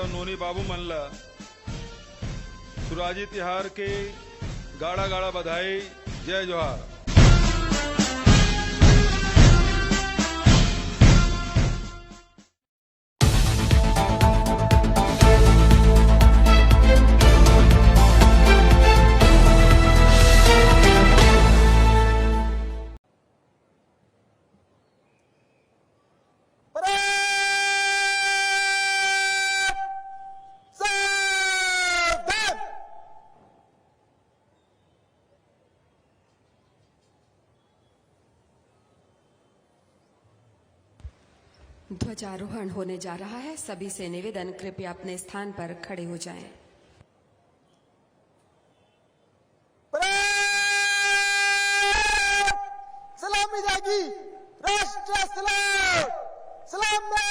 और नोनी बाबू मनला सुराजी तिहार के गाड़ा गाड़ा बधाई। जय जोहार। ध्वजारोहण होने जा रहा है। सभी से निवेदन, कृपया अपने स्थान पर खड़े हो जाएं। सलामी जागी, राष्ट्र सलाम, सलाम देश।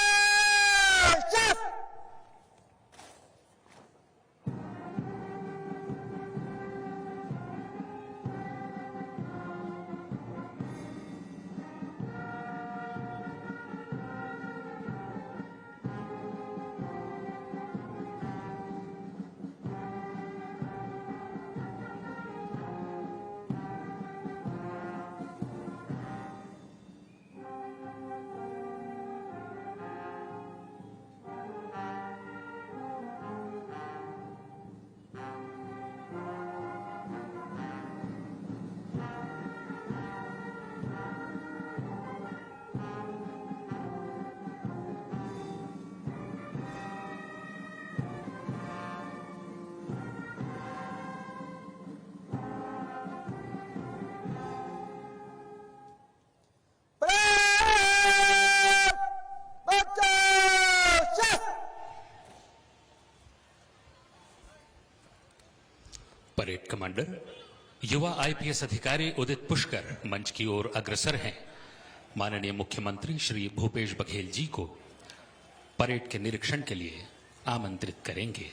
परेड कमांडर युवा आईपीएस अधिकारी उदित पुष्कर मंच की ओर अग्रसर हैं। माननीय मुख्यमंत्री श्री भूपेश बघेल जी को परेड के निरीक्षण के लिए आमंत्रित करेंगे।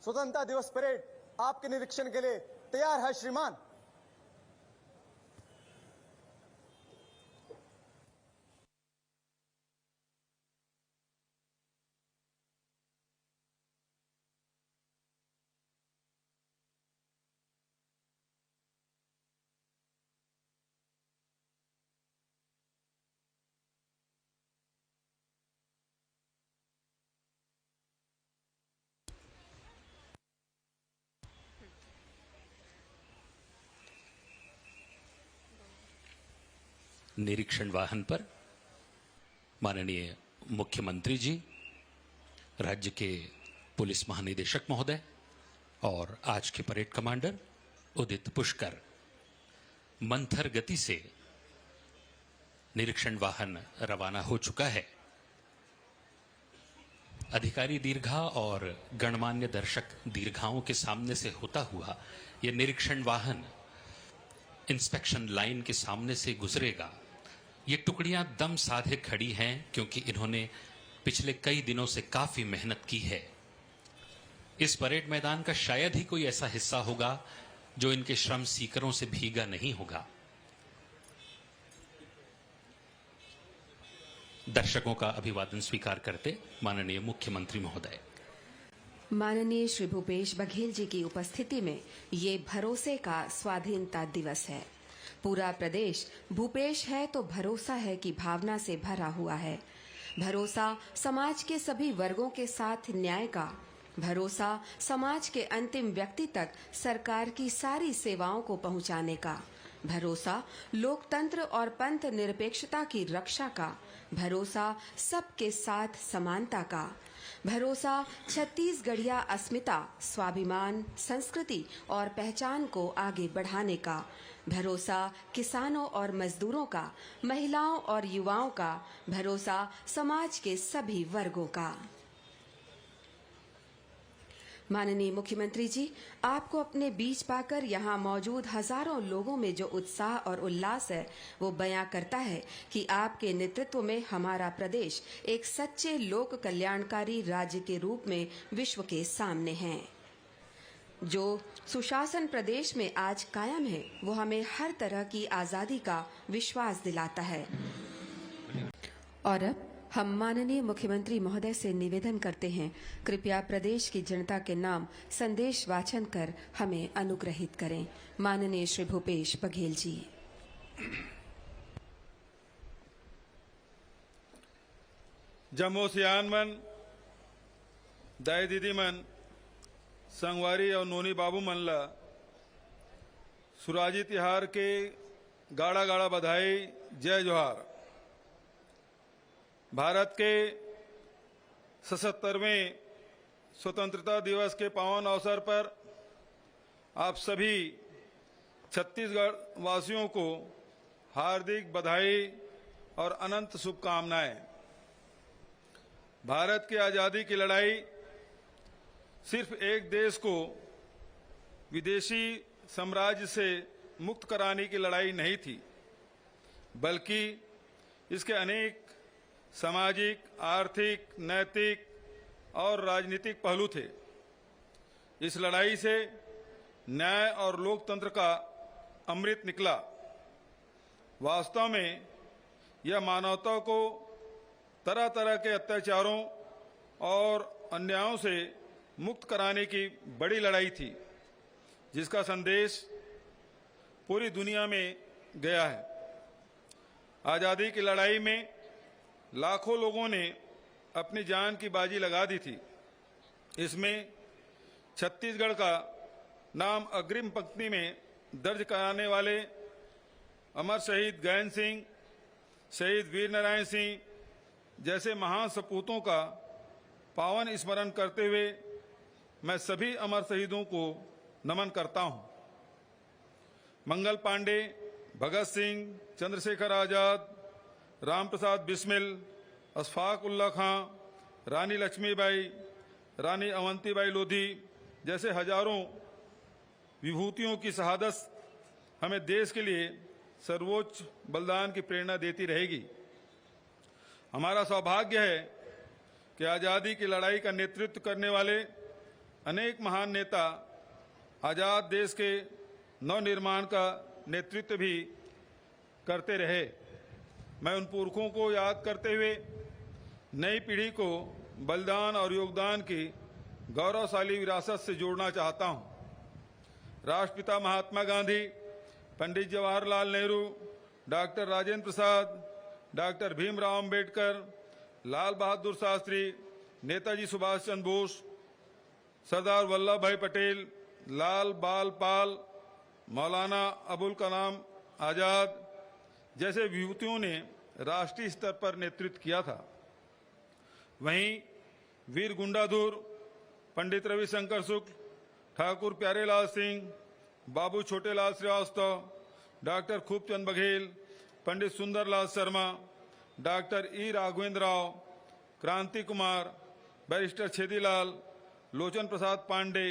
स्वतंत्रता दिवस परेड आपके निरीक्षण के लिए तैयार है श्रीमान। निरीक्षण वाहन पर माननीय मुख्यमंत्री जी, राज्य के पुलिस महानिदेशक महोदय और आज के परेड कमांडर उदित पुष्कर। मंथर गति से निरीक्षण वाहन रवाना हो चुका है। अधिकारी दीर्घा और गणमान्य दर्शक दीर्घाओं के सामने से होता हुआ यह निरीक्षण वाहन इंस्पेक्शन लाइन के सामने से गुजरेगा। ये टुकड़ियां दम साधे खड़ी हैं क्योंकि इन्होंने पिछले कई दिनों से काफी मेहनत की है। इस परेड मैदान का शायद ही कोई ऐसा हिस्सा होगा जो इनके श्रम सीकरों से भीगा नहीं होगा। दर्शकों का अभिवादन स्वीकार करते माननीय मुख्यमंत्री महोदय। माननीय श्री भूपेश बघेल जी की उपस्थिति में ये भरोसे का स्वाधीनता दिवस है। पूरा प्रदेश भूपेश है तो भरोसा है की भावना से भरा हुआ है। भरोसा समाज के सभी वर्गों के साथ न्याय का, भरोसा समाज के अंतिम व्यक्ति तक सरकार की सारी सेवाओं को पहुंचाने का, भरोसा लोकतंत्र और पंथ निरपेक्षता की रक्षा का, भरोसा सबके साथ समानता का, भरोसा छत्तीसगढ़िया अस्मिता, स्वाभिमान, संस्कृति और पहचान को आगे बढ़ाने का, भरोसा किसानों और मजदूरों का, महिलाओं और युवाओं का, भरोसा समाज के सभी वर्गों का। माननीय मुख्यमंत्री जी, आपको अपने बीच पाकर यहाँ मौजूद हजारों लोगों में जो उत्साह और उल्लास है वो बयां करता है कि आपके नेतृत्व में हमारा प्रदेश एक सच्चे लोक कल्याणकारी राज्य के रूप में विश्व के सामने है। जो सुशासन प्रदेश में आज कायम है वो हमें हर तरह की आजादी का विश्वास दिलाता है। और अब हम माननीय मुख्यमंत्री महोदय से निवेदन करते हैं, कृपया प्रदेश की जनता के नाम संदेश वाचन कर हमें अनुग्रहित करें। माननीय श्री भूपेश बघेल जी। जम्मू सियानमन दाई दीदी मन संगवारी और नोनी बाबू मनला सुराजी तिहार के गाड़ा गाड़ा बधाई, जय जोहार। भारत के 77वें स्वतंत्रता दिवस के पावन अवसर पर आप सभी छत्तीसगढ़ वासियों को हार्दिक बधाई और अनंत शुभकामनाएं। भारत की आजादी की लड़ाई सिर्फ एक देश को विदेशी साम्राज्य से मुक्त कराने की लड़ाई नहीं थी, बल्कि इसके अनेक सामाजिक, आर्थिक, नैतिक और राजनीतिक पहलू थे। इस लड़ाई से न्याय और लोकतंत्र का अमृत निकला। वास्तव में यह मानवता को तरह तरह के अत्याचारों और अन्यायों से मुक्त कराने की बड़ी लड़ाई थी, जिसका संदेश पूरी दुनिया में गया है। आजादी की लड़ाई में लाखों लोगों ने अपनी जान की बाजी लगा दी थी। इसमें छत्तीसगढ़ का नाम अग्रिम पंक्ति में दर्ज कराने वाले अमर शहीद गैन सिंह, शहीद वीर नारायण सिंह जैसे महान सपूतों का पावन स्मरण करते हुए मैं सभी अमर शहीदों को नमन करता हूं। मंगल पांडे, भगत सिंह, चंद्रशेखर आजाद, रामप्रसाद बिस्मिल, अशफाक उल्ला खां, रानी लक्ष्मीबाई, रानी अवंतीबाई लोधी जैसे हजारों विभूतियों की शहादत हमें देश के लिए सर्वोच्च बलिदान की प्रेरणा देती रहेगी। हमारा सौभाग्य है कि आजादी की लड़ाई का नेतृत्व करने वाले अनेक महान नेता आजाद देश के नवनिर्माण का नेतृत्व भी करते रहे। मैं उन पुरखों को याद करते हुए नई पीढ़ी को बलिदान और योगदान की गौरवशाली विरासत से जोड़ना चाहता हूं। राष्ट्रपिता महात्मा गांधी, पंडित जवाहरलाल नेहरू, डॉक्टर राजेंद्र प्रसाद, डॉक्टर भीमराव अंबेडकर, लाल बहादुर शास्त्री, नेताजी सुभाष चंद्र बोस, सरदार वल्लभ भाई पटेल, लाल बाल पाल, मौलाना अबुल कलाम आजाद जैसे विभूतियों ने राष्ट्रीय स्तर पर नेतृत्व किया था। वहीं वीर गुंडाधुर, पंडित रविशंकर शुक्ल, ठाकुर प्यारेलाल सिंह, बाबू छोटेलाल श्रीवास्तव, डॉक्टर खूबचंद बघेल, पंडित सुंदरलाल शर्मा, डॉक्टर ई राघवेंद्र राव, क्रांति कुमार, बैरिस्टर छेदीलाल, लोचन प्रसाद पांडे,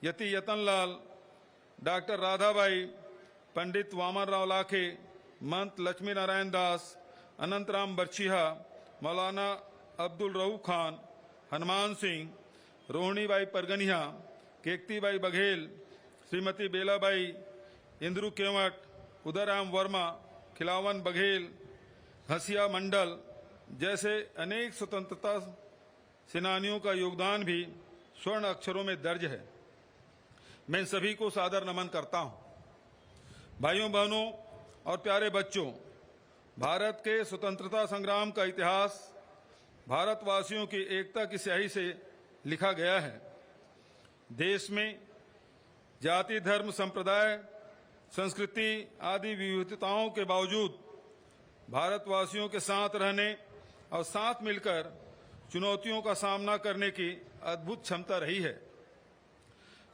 यति यतनलाल, डॉक्टर राधाबाई, पंडित वामन राव लाखे, महंत लक्ष्मी नारायण दास, अनंतराम बरछिया, मौलाना अब्दुल रऊफ खान, हनुमान सिंह, रोहिणीबाई परगनिया, केकतीबाई बघेल, श्रीमती बेलाबाई, इंद्रू केवट, उदयराम वर्मा, खिलावन बघेल, हसिया मंडल जैसे अनेक स्वतंत्रता सेनानियों का योगदान भी स्वर्ण अक्षरों में दर्ज है। मैं सभी को सादर नमन करता हूं। भाइयों बहनों और प्यारे बच्चों, भारत के स्वतंत्रता संग्राम का इतिहास भारतवासियों की एकता की स्याही से लिखा गया है। देश में जाति, धर्म, संप्रदाय, संस्कृति आदि विविधताओं के बावजूद भारतवासियों के साथ रहने और साथ मिलकर चुनौतियों का सामना करने की अद्भुत क्षमता रही है।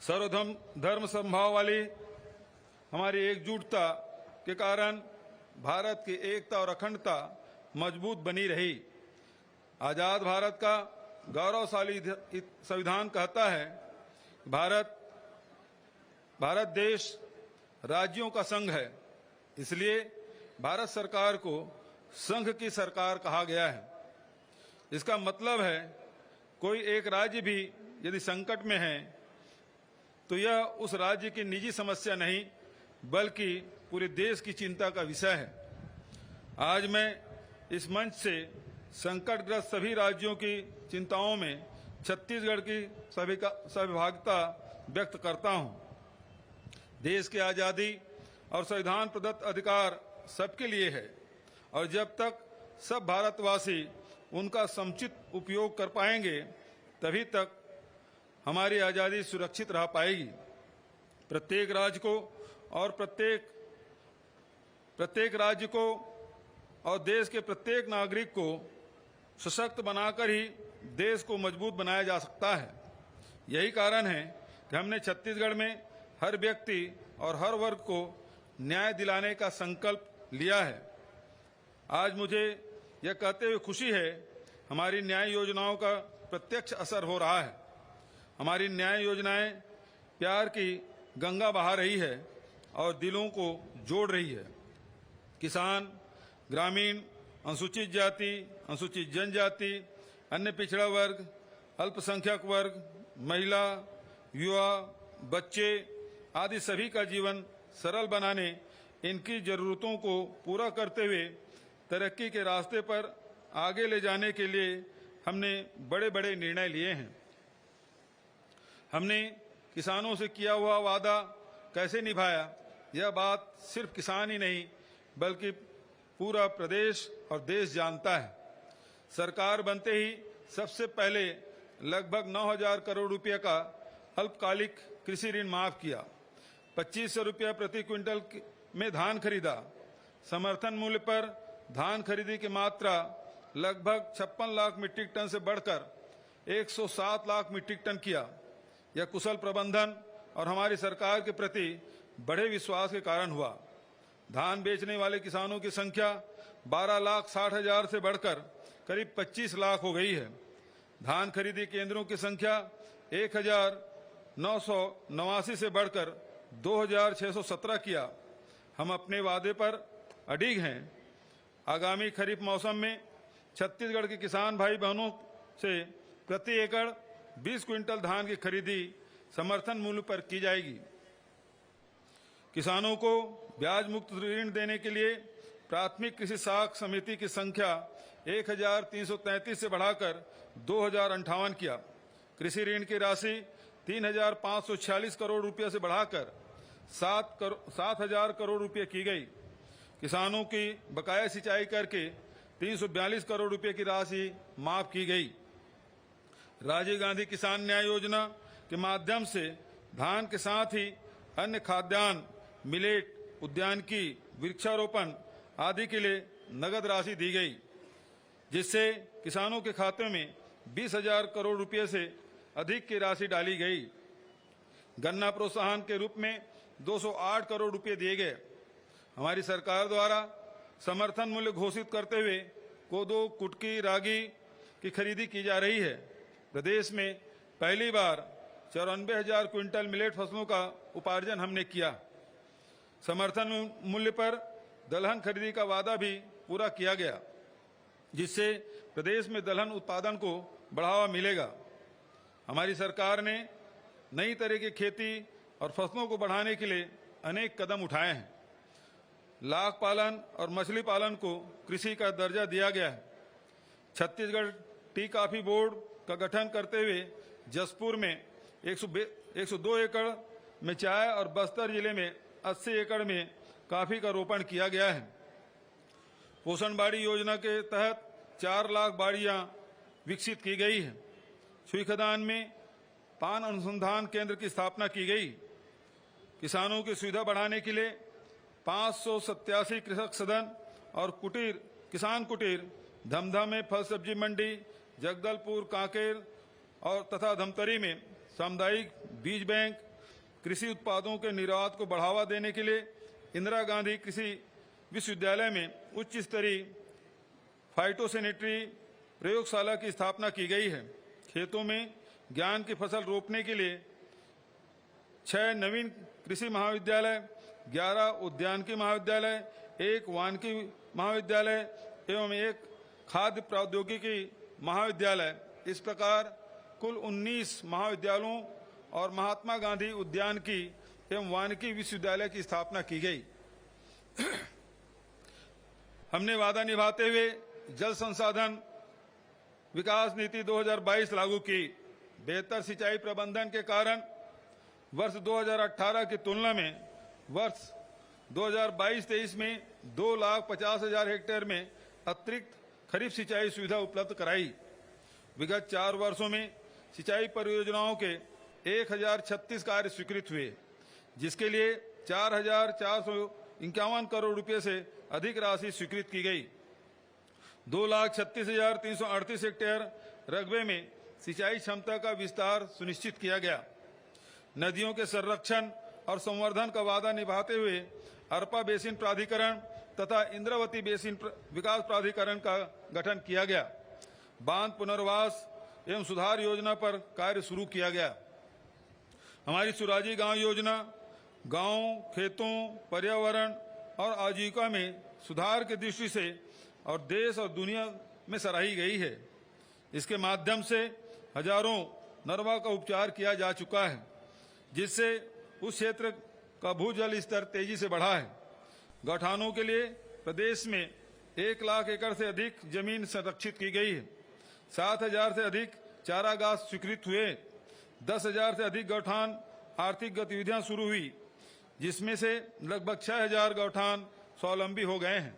सर्वधर्म समभाव वाली हमारी एकजुटता के कारण भारत की एकता और अखंडता मजबूत बनी रही। आजाद भारत का गौरवशाली संविधान कहता है, भारत देश राज्यों का संघ है, इसलिए भारत सरकार को संघ की सरकार कहा गया है। इसका मतलब है कोई एक राज्य भी यदि संकट में है तो यह उस राज्य की निजी समस्या नहीं बल्कि पूरे देश की चिंता का विषय है। आज मैं इस मंच से संकटग्रस्त सभी राज्यों की चिंताओं में छत्तीसगढ़ की सहभागिता व्यक्त करता हूं। देश की आजादी और संविधान प्रदत्त अधिकार सबके लिए है और जब तक सब भारतवासी उनका समुचित उपयोग कर पाएंगे तभी तक हमारी आजादी सुरक्षित रह पाएगी। प्रत्येक राज्य को और देश के प्रत्येक नागरिक को सशक्त बनाकर ही देश को मजबूत बनाया जा सकता है। यही कारण है कि हमने छत्तीसगढ़ में हर व्यक्ति और हर वर्ग को न्याय दिलाने का संकल्प लिया है। आज मुझे यह कहते हुए खुशी है हमारी न्याय योजनाओं का प्रत्यक्ष असर हो रहा है। हमारी न्याय योजनाएं प्यार की गंगा बहा रही है और दिलों को जोड़ रही है। किसान, ग्रामीण, अनुसूचित जाति, अनुसूचित जनजाति, अन्य पिछड़ा वर्ग, अल्पसंख्यक वर्ग, महिला, युवा, बच्चे आदि सभी का जीवन सरल बनाने, इनकी जरूरतों को पूरा करते हुए तरक्की के रास्ते पर आगे ले जाने के लिए हमने बड़े बड़े निर्णय लिए हैं। हमने किसानों से किया हुआ वादा कैसे निभाया, यह बात सिर्फ किसान ही नहीं बल्कि पूरा प्रदेश और देश जानता है। सरकार बनते ही सबसे पहले लगभग 9,000 करोड़ रुपए का अल्पकालिक कृषि ऋण माफ किया, 2500 रुपया प्रति क्विंटल में धान खरीदा, समर्थन मूल्य पर धान खरीदी की मात्रा लगभग 56 लाख मीट्रिक टन से बढ़कर 107 लाख मीट्रिक टन किया। यह कुशल प्रबंधन और हमारी सरकार के प्रति बड़े विश्वास के कारण हुआ। धान बेचने वाले किसानों की संख्या 12,60,000 से बढ़कर करीब 25 लाख हो गई है। धान खरीदी केंद्रों की संख्या 1,989 से बढ़कर 2,617 किया। हम अपने वादे पर अडिग हैं। आगामी खरीफ मौसम में छत्तीसगढ़ के किसान भाई बहनों से प्रति एकड़ 20 क्विंटल धान की खरीदी समर्थन मूल्य पर की जाएगी। किसानों को ब्याज मुक्त ऋण देने के लिए प्राथमिक कृषि साख समिति की संख्या 1,333 से बढ़ाकर 2,058 किया। कृषि ऋण की राशि 3,546 करोड़ रुपये से बढ़ाकर 7,000 करोड़ रुपये की गई। किसानों की बकाया सिंचाई करके 342 करोड़ रुपये की राशि माफ की गई। राजीव गांधी किसान न्याय योजना के माध्यम से धान के साथ ही अन्य खाद्यान्न, मिलेट, उद्यानिकी, वृक्षारोपण आदि के लिए नगद राशि दी गई, जिससे किसानों के खाते में 20,000 करोड़ रुपये से अधिक की राशि डाली गई। गन्ना प्रोत्साहन के रूप में 208 करोड़ रुपये दिए गए। हमारी सरकार द्वारा समर्थन मूल्य घोषित करते हुए कोदो, कुटकी, रागी की खरीदी की जा रही है। प्रदेश में पहली बार 94,000 क्विंटल मिलेट फसलों का उपार्जन हमने किया। समर्थन मूल्य पर दलहन खरीदी का वादा भी पूरा किया गया, जिससे प्रदेश में दलहन उत्पादन को बढ़ावा मिलेगा। हमारी सरकार ने नई तरह की खेती और फसलों को बढ़ाने के लिए अनेक कदम उठाए हैं। लाख पालन और मछली पालन को कृषि का दर्जा दिया गया है। छत्तीसगढ़ टी कॉफी बोर्ड का गठन करते हुए जसपुर में 102 एकड़ में चाय और बस्तर जिले में 80 एकड़ में कॉफी का रोपण किया गया है। पोषण बाड़ी योजना के तहत 4 लाख बाड़ियां विकसित की गई है। सुईखदान में पान अनुसंधान केंद्र की स्थापना की गई। किसानों की सुविधा बढ़ाने के लिए 587 कृषक सदन और किसान कुटीर धमधा में फल सब्जी मंडी, जगदलपुर, कांकेर और तथा धमतरी में सामुदायिक बीज बैंक, कृषि उत्पादों के निर्यात को बढ़ावा देने के लिए इंदिरा गांधी कृषि विश्वविद्यालय में उच्च स्तरीय फाइटोसैनिटरी प्रयोगशाला की स्थापना की गई है। खेतों में ज्ञान की फसल रोपने के लिए 6 नवीन कृषि महाविद्यालय, 11 उद्यानिकी महाविद्यालय, 1 वानिकी महाविद्यालय एवं 1 खाद्य प्रौद्योगिकी महाविद्यालय, इस प्रकार कुल 19 महाविद्यालयों और महात्मा गांधी उद्यान की एवं वानिकी विश्वविद्यालय की स्थापना की गई। हमने वादा निभाते हुए जल संसाधन विकास नीति 2022 लागू की। बेहतर सिंचाई प्रबंधन के कारण वर्ष 2018 की तुलना में वर्ष 2022-23 में 2,50,000 हेक्टेयर में अतिरिक्त खरीफ सिंचाई सुविधा उपलब्ध कराई। विगत 4 वर्षों में सिंचाई परियोजनाओं के 1,036 कार्य स्वीकृत हुए, जिसके लिए 4,451 करोड़ रुपए से अधिक राशि स्वीकृत की गई। 2,36,338 हेक्टेयर रकबे में सिंचाई क्षमता का विस्तार सुनिश्चित किया गया। नदियों के संरक्षण और संवर्धन का वादा निभाते हुए अरपा बेसिन प्राधिकरण तथा इंद्रावती बेसिन विकास प्राधिकरण का गठन किया गया। बांध पुनर्वास एवं सुधार योजना पर कार्य शुरू किया गया। हमारी सुराजी गांव योजना गांव, खेतों, पर्यावरण और आजीविका में सुधार की दृष्टि से और देश और दुनिया में सराही गई है। इसके माध्यम से हजारों नरवा का उपचार किया जा चुका है, जिससे उस क्षेत्र का भूजल स्तर तेजी से बढ़ा है। गौठानों के लिए प्रदेश में 1 लाख एकड़ से अधिक जमीन संरक्षित की गई है। 7,000 से अधिक चारागाह स्वीकृत हुए। 10,000 से अधिक गौठान आर्थिक गतिविधियां शुरू हुई, जिसमें से लगभग 6,000 गौठान स्वावलंबी हो गए हैं।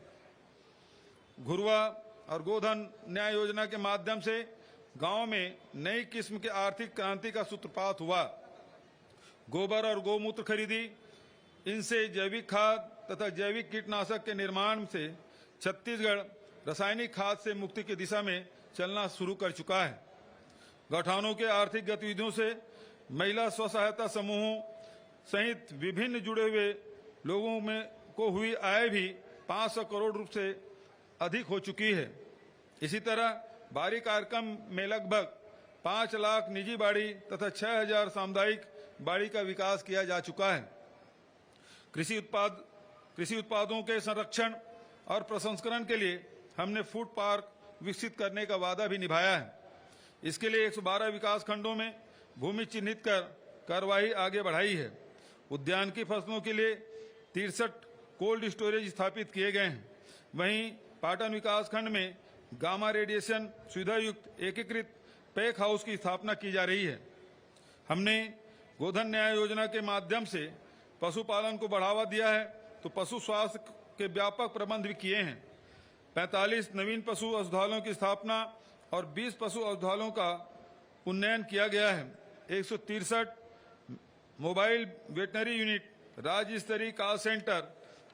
घुरवा और गोधन न्याय योजना के माध्यम से गांव में नई किस्म के आर्थिक क्रांति का सूत्रपात हुआ। गोबर और गौमूत्र खरीदी, इनसे जैविक खाद तथा जैविक कीटनाशक के निर्माण से छत्तीसगढ़ रासायनिक खाद से मुक्ति की दिशा में चलना शुरू कर चुका है। गौठानों के आर्थिक गतिविधियों से महिला स्व सहायता समूहों सहित विभिन्न जुड़े हुए लोगों में को हुई आय भी 500 करोड़ रुपए से अधिक हो चुकी है। इसी तरह बाड़ी कार्यक्रम में लगभग 5 लाख निजी बाड़ी तथा 6,000 सामुदायिक बाड़ी का विकास किया जा चुका है। कृषि उत्पादों के संरक्षण और प्रसंस्करण के लिए हमने फूड पार्क विकसित करने का वादा भी निभाया है। इसके लिए 112 विकास खंडों में भूमि चिन्हित कर कार्यवाही आगे बढ़ाई है। उद्यान की फसलों के लिए 63 कोल्ड स्टोरेज स्थापित किए गए हैं। वहीं पाटन विकास खंड में गामा रेडिएशन सुविधा युक्त एकीकृत पैक हाउस की स्थापना की जा रही है। हमने गोधन न्याय योजना के माध्यम से पशुपालन को बढ़ावा दिया है, तो पशु स्वास्थ्य के व्यापक प्रबंध भी किए हैं। 45 नवीन पशु औषधालयों की स्थापना और 20 पशु औषधालयों का उन्नयन किया गया है। 163 मोबाइल वेटनरी यूनिट, राज्य स्तरीय कॉल सेंटर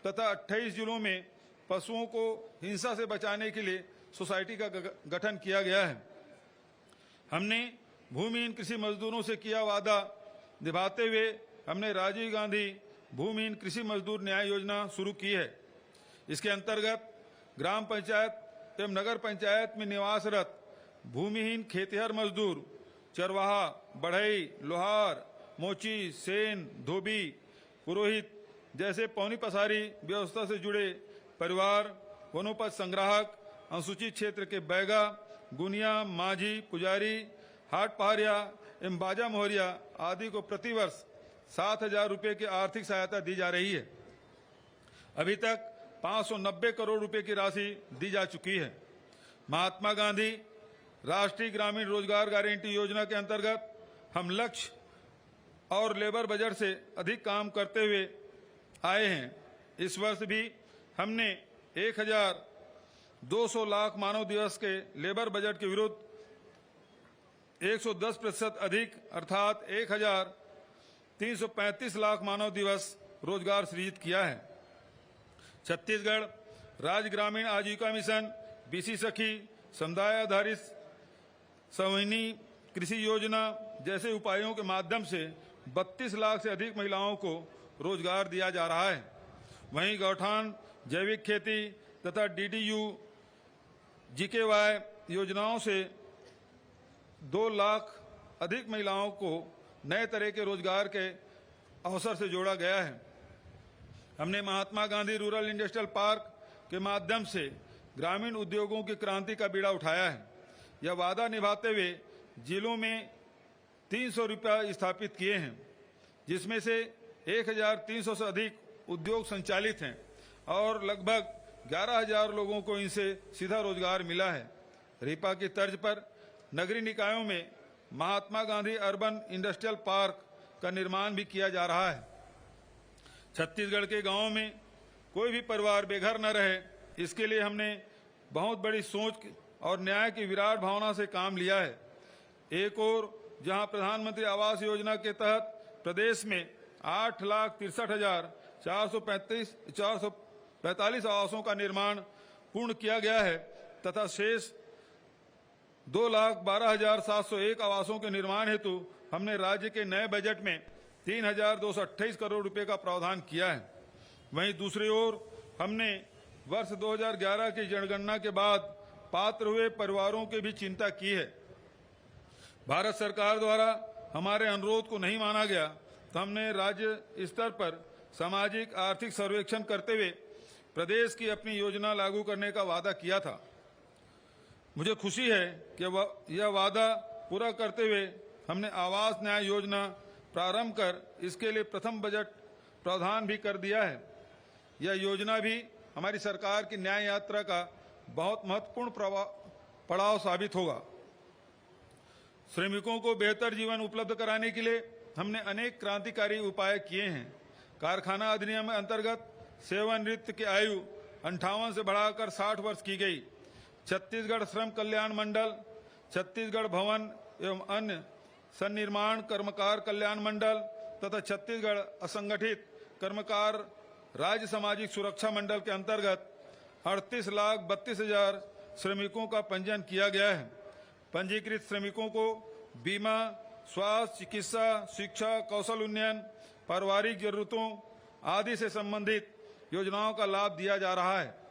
तथा 28 जिलों में पशुओं को हिंसा से बचाने के लिए सोसाइटी का गठन किया गया है। हमने भूमिहीन कृषि मजदूरों से किया वादा निभाते हुए हमने राजीव गांधी भूमिहीन कृषि मजदूर न्याय योजना शुरू की है। इसके अंतर्गत ग्राम पंचायत एवं नगर पंचायत में निवासरत भूमिहीन खेतिहर मजदूर, चरवाहा, बढ़ई, लोहार, मोची, सेन, धोबी, पुरोहित जैसे पौनी पसारी व्यवस्था से जुड़े परिवार, वनोपज संग्राहक, अनुसूचित क्षेत्र के बैगा, गुनिया, माझी, पुजारी, हाट पहाड़िया एवं बाजा मोहरिया आदि को प्रतिवर्ष 7,000 रुपये की आर्थिक सहायता दी जा रही है। अभी तक 590 करोड़ रुपए की राशि दी जा चुकी है। महात्मा गांधी राष्ट्रीय ग्रामीण रोजगार गारंटी योजना के अंतर्गत हम लक्ष्य और लेबर बजट से अधिक काम करते हुए आए हैं। इस वर्ष भी हमने 1,200 लाख मानव दिवस के लेबर बजट के विरुद्ध 110% अधिक अर्थात 1,335 लाख मानव दिवस रोजगार सृजित किया है। छत्तीसगढ़ राज्य ग्रामीण आजीविका मिशन, बीसी सखी, समुदाय आधारित संविनी कृषि योजना जैसे उपायों के माध्यम से 32 लाख से अधिक महिलाओं को रोजगार दिया जा रहा है। वहीं गौठान, जैविक खेती तथा डीडीयू जीकेवाई योजनाओं से 2 लाख अधिक महिलाओं को नए तरह के रोजगार के अवसर से जोड़ा गया है। हमने Mahatma Gandhi rural industrial park के माध्यम से ग्रामीण उद्योगों की क्रांति का बीड़ा उठाया है। यह वादा निभाते हुए जिलों में 300 रुपया स्थापित किए हैं, जिसमें से 1300 से अधिक उद्योग संचालित हैं और लगभग 11,000 लोगों को इनसे सीधा रोजगार मिला है। रीपा की तर्ज पर नगरीय निकायों में Mahatma Gandhi urban industrial park का निर्माण भी किया जा रहा है। छत्तीसगढ़ के गांवों में कोई भी परिवार बेघर न रहे, इसके लिए हमने बहुत बड़ी सोच और न्याय की विराट भावना से काम लिया है। एक ओर जहां प्रधानमंत्री आवास योजना के तहत प्रदेश में 8,63,445 आवासों का निर्माण पूर्ण किया गया है तथा शेष 2,12,701 आवासों के निर्माण हेतु हमने राज्य के नए बजट में 3,228 करोड़ रुपए का प्रावधान किया है। वहीं दूसरी ओर हमने वर्ष 2011 की जनगणना के बाद पात्र हुए परिवारों की भी चिंता की है। भारत सरकार द्वारा हमारे अनुरोध को नहीं माना गया तो हमने राज्य स्तर पर सामाजिक आर्थिक सर्वेक्षण करते हुए प्रदेश की अपनी योजना लागू करने का वादा किया था। मुझे खुशी है कि यह वादा पूरा करते हुए हमने आवास न्याय योजना प्रारंभ कर इसके लिए प्रथम बजट प्रावधान भी कर दिया है। यह योजना भी हमारी सरकार की न्याय यात्रा का बहुत महत्वपूर्ण पड़ाव साबित होगा। श्रमिकों को बेहतर जीवन उपलब्ध कराने के लिए हमने अनेक क्रांतिकारी उपाय किए हैं। कारखाना अधिनियम अंतर्गत सेवानिवृत्ति की आयु 58 से बढ़ाकर 60 वर्ष की गई। छत्तीसगढ़ श्रम कल्याण मंडल, छत्तीसगढ़ भवन एवं अन्य सन्निर्माण कर्मकार कल्याण मंडल तथा छत्तीसगढ़ असंगठित कर्मकार राज्य सामाजिक सुरक्षा मंडल के अंतर्गत 38,32,000 श्रमिकों का पंजीयन किया गया है। पंजीकृत श्रमिकों को बीमा, स्वास्थ्य, चिकित्सा, शिक्षा, कौशल उन्नयन, पारिवारिक जरूरतों आदि से संबंधित योजनाओं का लाभ दिया जा रहा है।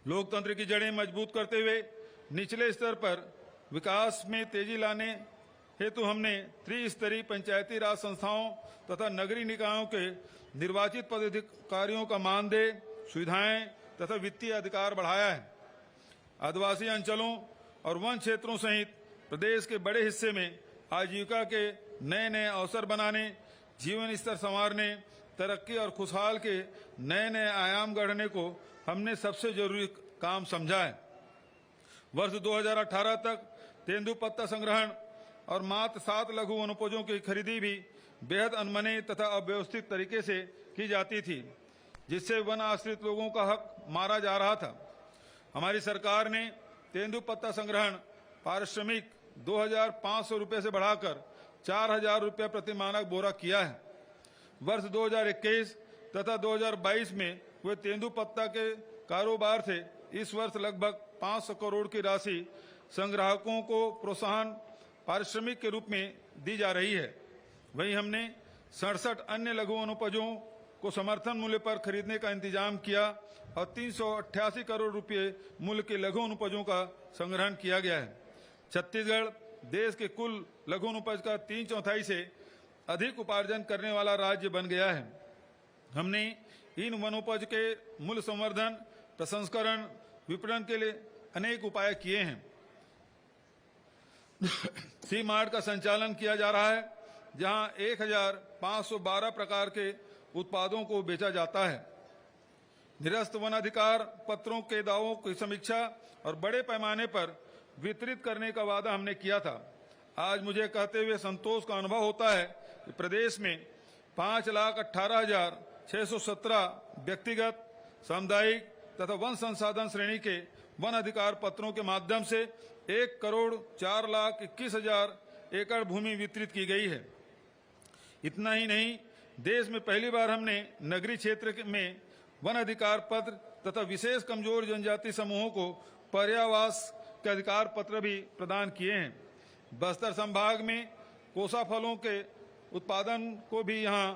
लोकतंत्र की जड़ें मजबूत करते हुए निचले स्तर पर विकास में तेजी लाने हेतु हमने त्रिस्तरीय पंचायती राज संस्थाओं तथा नगरीय निकायों के निर्वाचित पदाधिकारियों का मानदेय, सुविधाएं तथा वित्तीय अधिकार बढ़ाया है। आदिवासी अंचलों और वन क्षेत्रों सहित प्रदेश के बड़े हिस्से में आजीविका के नए नए अवसर बनाने, जीवन स्तर संवारने, तरक्की और खुशहाल के नए नए आयाम गढ़ने को हमने सबसे जरूरी काम समझा है। वर्ष 2018 तक तेंदुपत्ता संग्रहण और मात्र 7 लघु वनोपजों की खरीदी भी बेहद अनमने तथा अव्यवस्थित तरीके से की जाती थी, जिससे वन आश्रित लोगों का हक मारा जा रहा था। हमारी सरकार ने तेंदुपत्ता संग्रहण पारिश्रमिक 2,500 रुपये से बढ़ाकर 4,000 रुपये प्रति मानक बोरा किया है। वर्ष 2021 तथा 2022 में हुए तेंदुपत्ता के कारोबार से इस वर्ष लगभग 500 करोड़ की राशि संग्राहकों को प्रोत्साहन पारिश्रमिक के रूप में दी जा रही है। वहीं हमने 67 अन्य लघु वनोपजों को समर्थन मूल्य पर खरीदने का इंतजाम किया और 388 करोड़ रुपए मूल्य के लघु वनोपजों का संग्रहण किया गया है। छत्तीसगढ़ देश के कुल लघु वनोपज का 3/4 से अधिक उपार्जन करने वाला राज्य बन गया है। हमने इन वनोपज के मूल्य संवर्धन, प्रसंस्करण, विपणन के लिए अनेक उपाय किए हैं। सी मार्ट का संचालन किया जा रहा है, जहां 1,512 प्रकार के उत्पादों को बेचा जाता है। निरस्त वन अधिकार पत्रों के दावों की समीक्षा और बड़े पैमाने पर वितरित करने का वादा हमने किया था। आज मुझे कहते हुए संतोष का अनुभव होता है कि प्रदेश में 5,18,617 व्यक्तिगत, सामुदायिक तथा वन संसाधन श्रेणी के वन अधिकार पत्रों के माध्यम से 1,04,21,000 एकड़ भूमि वितरित की गई है। इतना ही नहीं, देश में पहली बार हमने नगरीय क्षेत्र में वन अधिकार पत्र तथा विशेष कमजोर जनजाति समूहों को पर्यावास के अधिकार पत्र भी प्रदान किए हैं। बस्तर संभाग में कोसा फलों के उत्पादन को भी यहां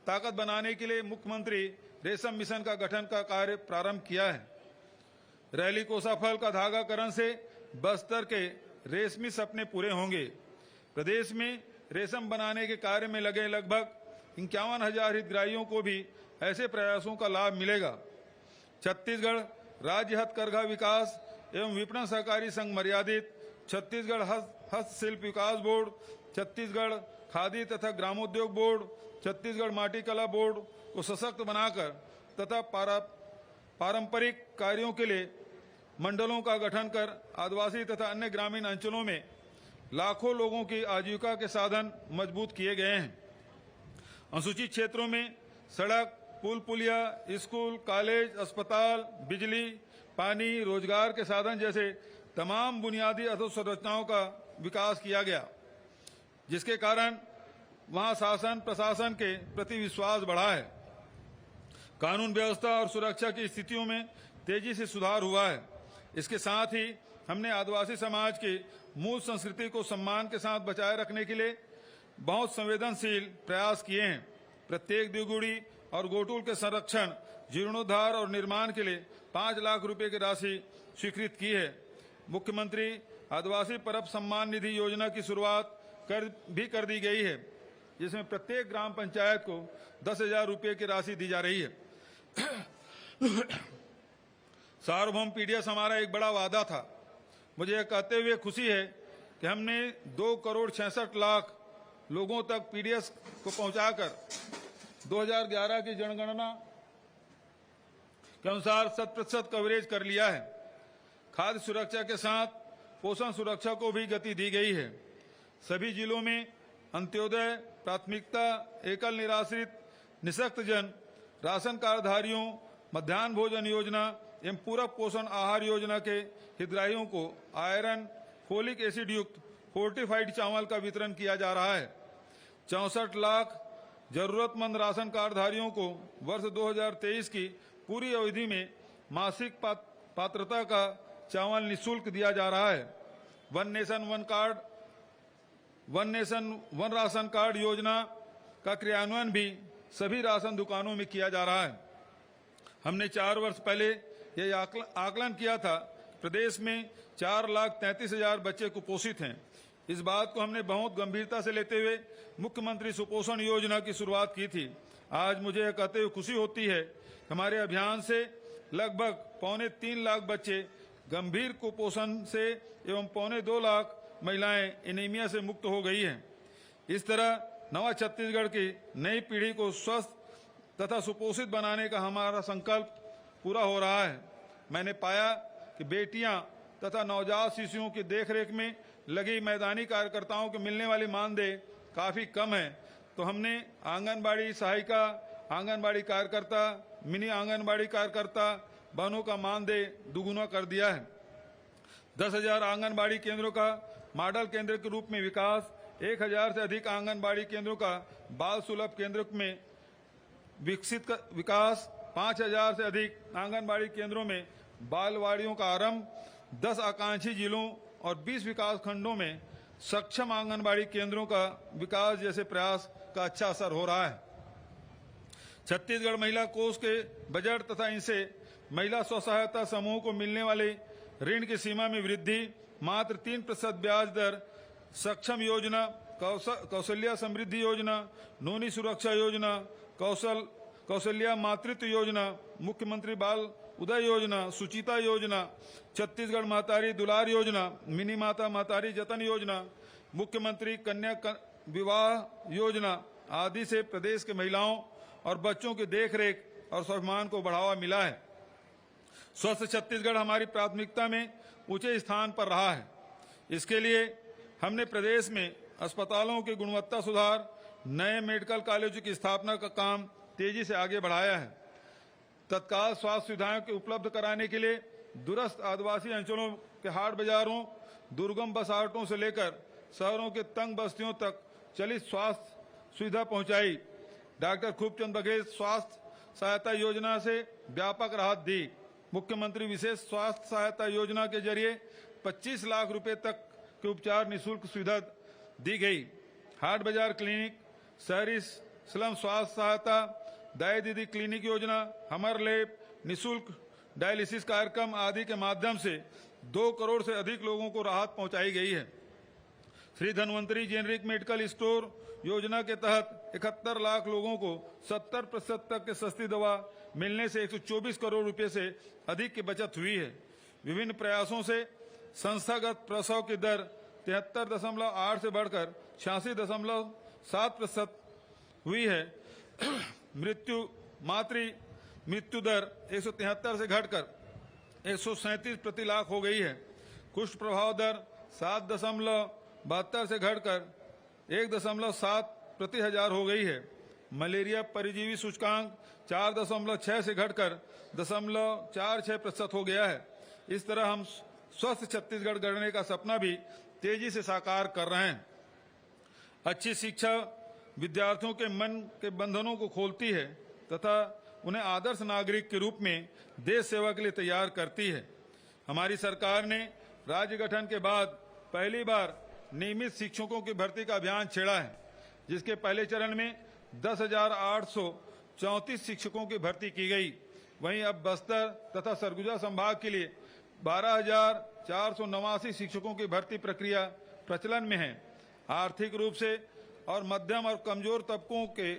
ताकत बनाने के लिए मुख्यमंत्री रेशम मिशन का गठन का कार्य प्रारंभ किया है। रैली कोसा फल का धागाकरण से बस्तर के रेशमी सपने पूरे होंगे। प्रदेश में रेशम बनाने के कार्य में लगे लगभग 51,000 हितग्राहियों को भी ऐसे प्रयासों का लाभ मिलेगा। छत्तीसगढ़ राज्य हथकरघा विकास एवं विपणन सहकारी संघ मर्यादित छत्तीसगढ़ हस्तशिल्प विकास बोर्ड, छत्तीसगढ़ खादी तथा ग्रामोद्योग बोर्ड, छत्तीसगढ़ माटी कला बोर्ड को सशक्त बनाकर तथा पारंपरिक कार्यों के लिए मंडलों का गठन कर आदिवासी तथा अन्य ग्रामीण अंचलों में लाखों लोगों की आजीविका के साधन मजबूत किए गए हैं। अनुसूचित क्षेत्रों में सड़क, पुल पुलिया, स्कूल, कॉलेज, अस्पताल, बिजली, पानी, रोजगार के साधन जैसे तमाम बुनियादी अधोसंरचनाओं का विकास किया गया, जिसके कारण वहां शासन प्रशासन के प्रति विश्वास बढ़ा है। कानून व्यवस्था और सुरक्षा की स्थितियों में तेजी से सुधार हुआ है। इसके साथ ही हमने आदिवासी समाज की मूल संस्कृति को सम्मान के साथ बचाए रखने के लिए बहुत संवेदनशील प्रयास किए हैं। प्रत्येक द्विगुड़ी और गोटुल के संरक्षण, जीर्णोद्धार और निर्माण के लिए 5 लाख रुपए की राशि स्वीकृत की है। मुख्यमंत्री आदिवासी परब सम्मान निधि योजना की शुरुआत कर दी गई है, जिसमें प्रत्येक ग्राम पंचायत को 10,000 रुपये की राशि दी जा रही है। सार्वभौम पीडीएस हमारा एक बड़ा वादा था। मुझे यह कहते हुए खुशी है कि हमने 2,66,00,000 लोगों तक पीडीएस को पहुंचाकर 2011 की जनगणना के अनुसार 100% कवरेज कर लिया है। खाद्य सुरक्षा के साथ पोषण सुरक्षा को भी गति दी गई है। सभी जिलों में अंत्योदय, प्राथमिकता, एकल निराश्रित, निःशक्त जन, राशन कार्डधारियों, मध्याह्न भोजन योजना एवं पूरक पोषण आहार योजना के हितग्राहियों को आयरन, फोलिक एसिड युक्त फोर्टिफाइड चावल का वितरण किया जा रहा है। 64 लाख जरूरतमंद राशन कार्डधारियों को वर्ष 2023 की पूरी अवधि में मासिक पात्रता का चावल निःशुल्क दिया जा रहा है। One nation one ration card योजना का क्रियान्वयन भी सभी राशन दुकानों में किया जा रहा है। हमने 4 वर्ष पहले यह आकलन किया था, प्रदेश में 4,33,000 बच्चे कुपोषित हैं। इस बात को हमने बहुत गंभीरता से लेते हुए मुख्यमंत्री सुपोषण योजना की शुरुआत की थी। आज मुझे यह कहते हुए खुशी होती है कि हमारे अभियान से लगभग 3.25 लाख बच्चे गंभीर कुपोषण से एवं 2.25 लाख महिलाएं एनीमिया से मुक्त हो गई हैं। इस तरह नवा छत्तीसगढ़ की नई पीढ़ी को स्वस्थ तथा सुपोषित बनाने का हमारा संकल्प पूरा हो रहा है। मैंने पाया कि बेटियां तथा नवजात शिशुओं की देखरेख में लगी मैदानी कार्यकर्ताओं को मिलने वाली मानदेय काफी कम है, तो हमने आंगनबाड़ी सहायिका, आंगनबाड़ी कार्यकर्ता, मिनी आंगनबाड़ी कार्यकर्ता बहनों का मानदेय दुगुना कर दिया है। 10,000 आंगनबाड़ी केंद्रों का मॉडल केंद्र के रूप में विकास, 1,000 से अधिक आंगनबाड़ी केंद्रों का बाल सुलभ केंद्र में विकसित विकास, 5,000 से अधिक आंगनबाड़ी केंद्रों में बालवाड़ियों का आरंभ, 10 आकांक्षी जिलों और 20 विकास खंडों में सक्षम आंगनबाड़ी केंद्रों का विकास जैसे प्रयास का अच्छा असर हो रहा है। छत्तीसगढ़ महिला कोष के बजट तथा इनसे महिला स्व सहायता समूह को मिलने वाले ऋण की सीमा में वृद्धि, मात्र 3% ब्याज दर, सक्षम योजना, कौशल्या समृद्धि योजना, नोनी सुरक्षा योजना, कौशल्या मातृत्व योजना, मुख्यमंत्री बाल उदय योजना, सुचिता योजना, छत्तीसगढ़ महतारी दुलार योजना, मिनी माता महतारी जतन योजना, मुख्यमंत्री कन्या विवाह योजना आदि से प्रदेश के महिलाओं और बच्चों की देखरेख और स्वाभिमान को बढ़ावा मिला है। स्वस्थ छत्तीसगढ़ हमारी प्राथमिकता में ऊंचे स्थान पर रहा है। इसके लिए हमने प्रदेश में अस्पतालों की गुणवत्ता सुधार, नए मेडिकल कॉलेजों की स्थापना का काम तेजी से आगे बढ़ाया है। तत्काल स्वास्थ्य सुविधाओं के उपलब्ध कराने के लिए दूरस्थ आदिवासी अंचलों के हाट बाजारों, दुर्गम बसाहटों से लेकर शहरों के तंग बस्तियों तक चलित स्वास्थ्य सुविधा पहुंचाई। डॉक्टर खूबचंद बघेल स्वास्थ्य सहायता योजना से व्यापक राहत दी। मुख्यमंत्री विशेष स्वास्थ्य सहायता योजना के जरिए 25 लाख रुपए तक के उपचार निःशुल्क सुविधा दी गई। हाट बाजार क्लिनिक, शहरी स्लम स्वास्थ्य सहायता, दाई दीदी क्लिनिक योजना, हमर लैब, निःशुल्क डायलिसिस कार्यक्रम आदि के माध्यम से 2 करोड़ से अधिक लोगों को राहत पहुंचाई गई है। Shri Dhanvantari generic medical store योजना के तहत 71 लाख लोगों को 70% तक के सस्ती दवा मिलने से 124 करोड़ रुपए से अधिक की बचत हुई है। विभिन्न प्रयासों से संस्थागत प्रसव की दर 73.8 से बढ़कर 86.7% हुई है। मातृ मृत्यु दर 173 से घटकर 137 प्रति लाख हो गई है। कुष्ठ प्रभाव दर 7.72 से घटकर 1.7 प्रति हजार हो गई है। मलेरिया परिजीवी सूचकांक 4.6 से घटकर 0.46% हो गया है। इस तरह हम स्वस्थ छत्तीसगढ़ गढ़ने का सपना भी तेजी से साकार कर रहे हैं। अच्छी शिक्षा विद्यार्थियों के मन के बंधनों को खोलती है तथा उन्हें आदर्श नागरिक के रूप में देश सेवा के लिए तैयार करती है। हमारी सरकार ने राज्य गठन के बाद पहली बार नियमित शिक्षकों की भर्ती का अभियान छेड़ा है, जिसके पहले चरण में 10,834 शिक्षकों की भर्ती की गई। वहीं अब बस्तर तथा सरगुजा संभाग के लिए 12,489 शिक्षकों की भर्ती प्रक्रिया प्रचलन में है। आर्थिक रूप से और मध्यम और कमजोर तबकों के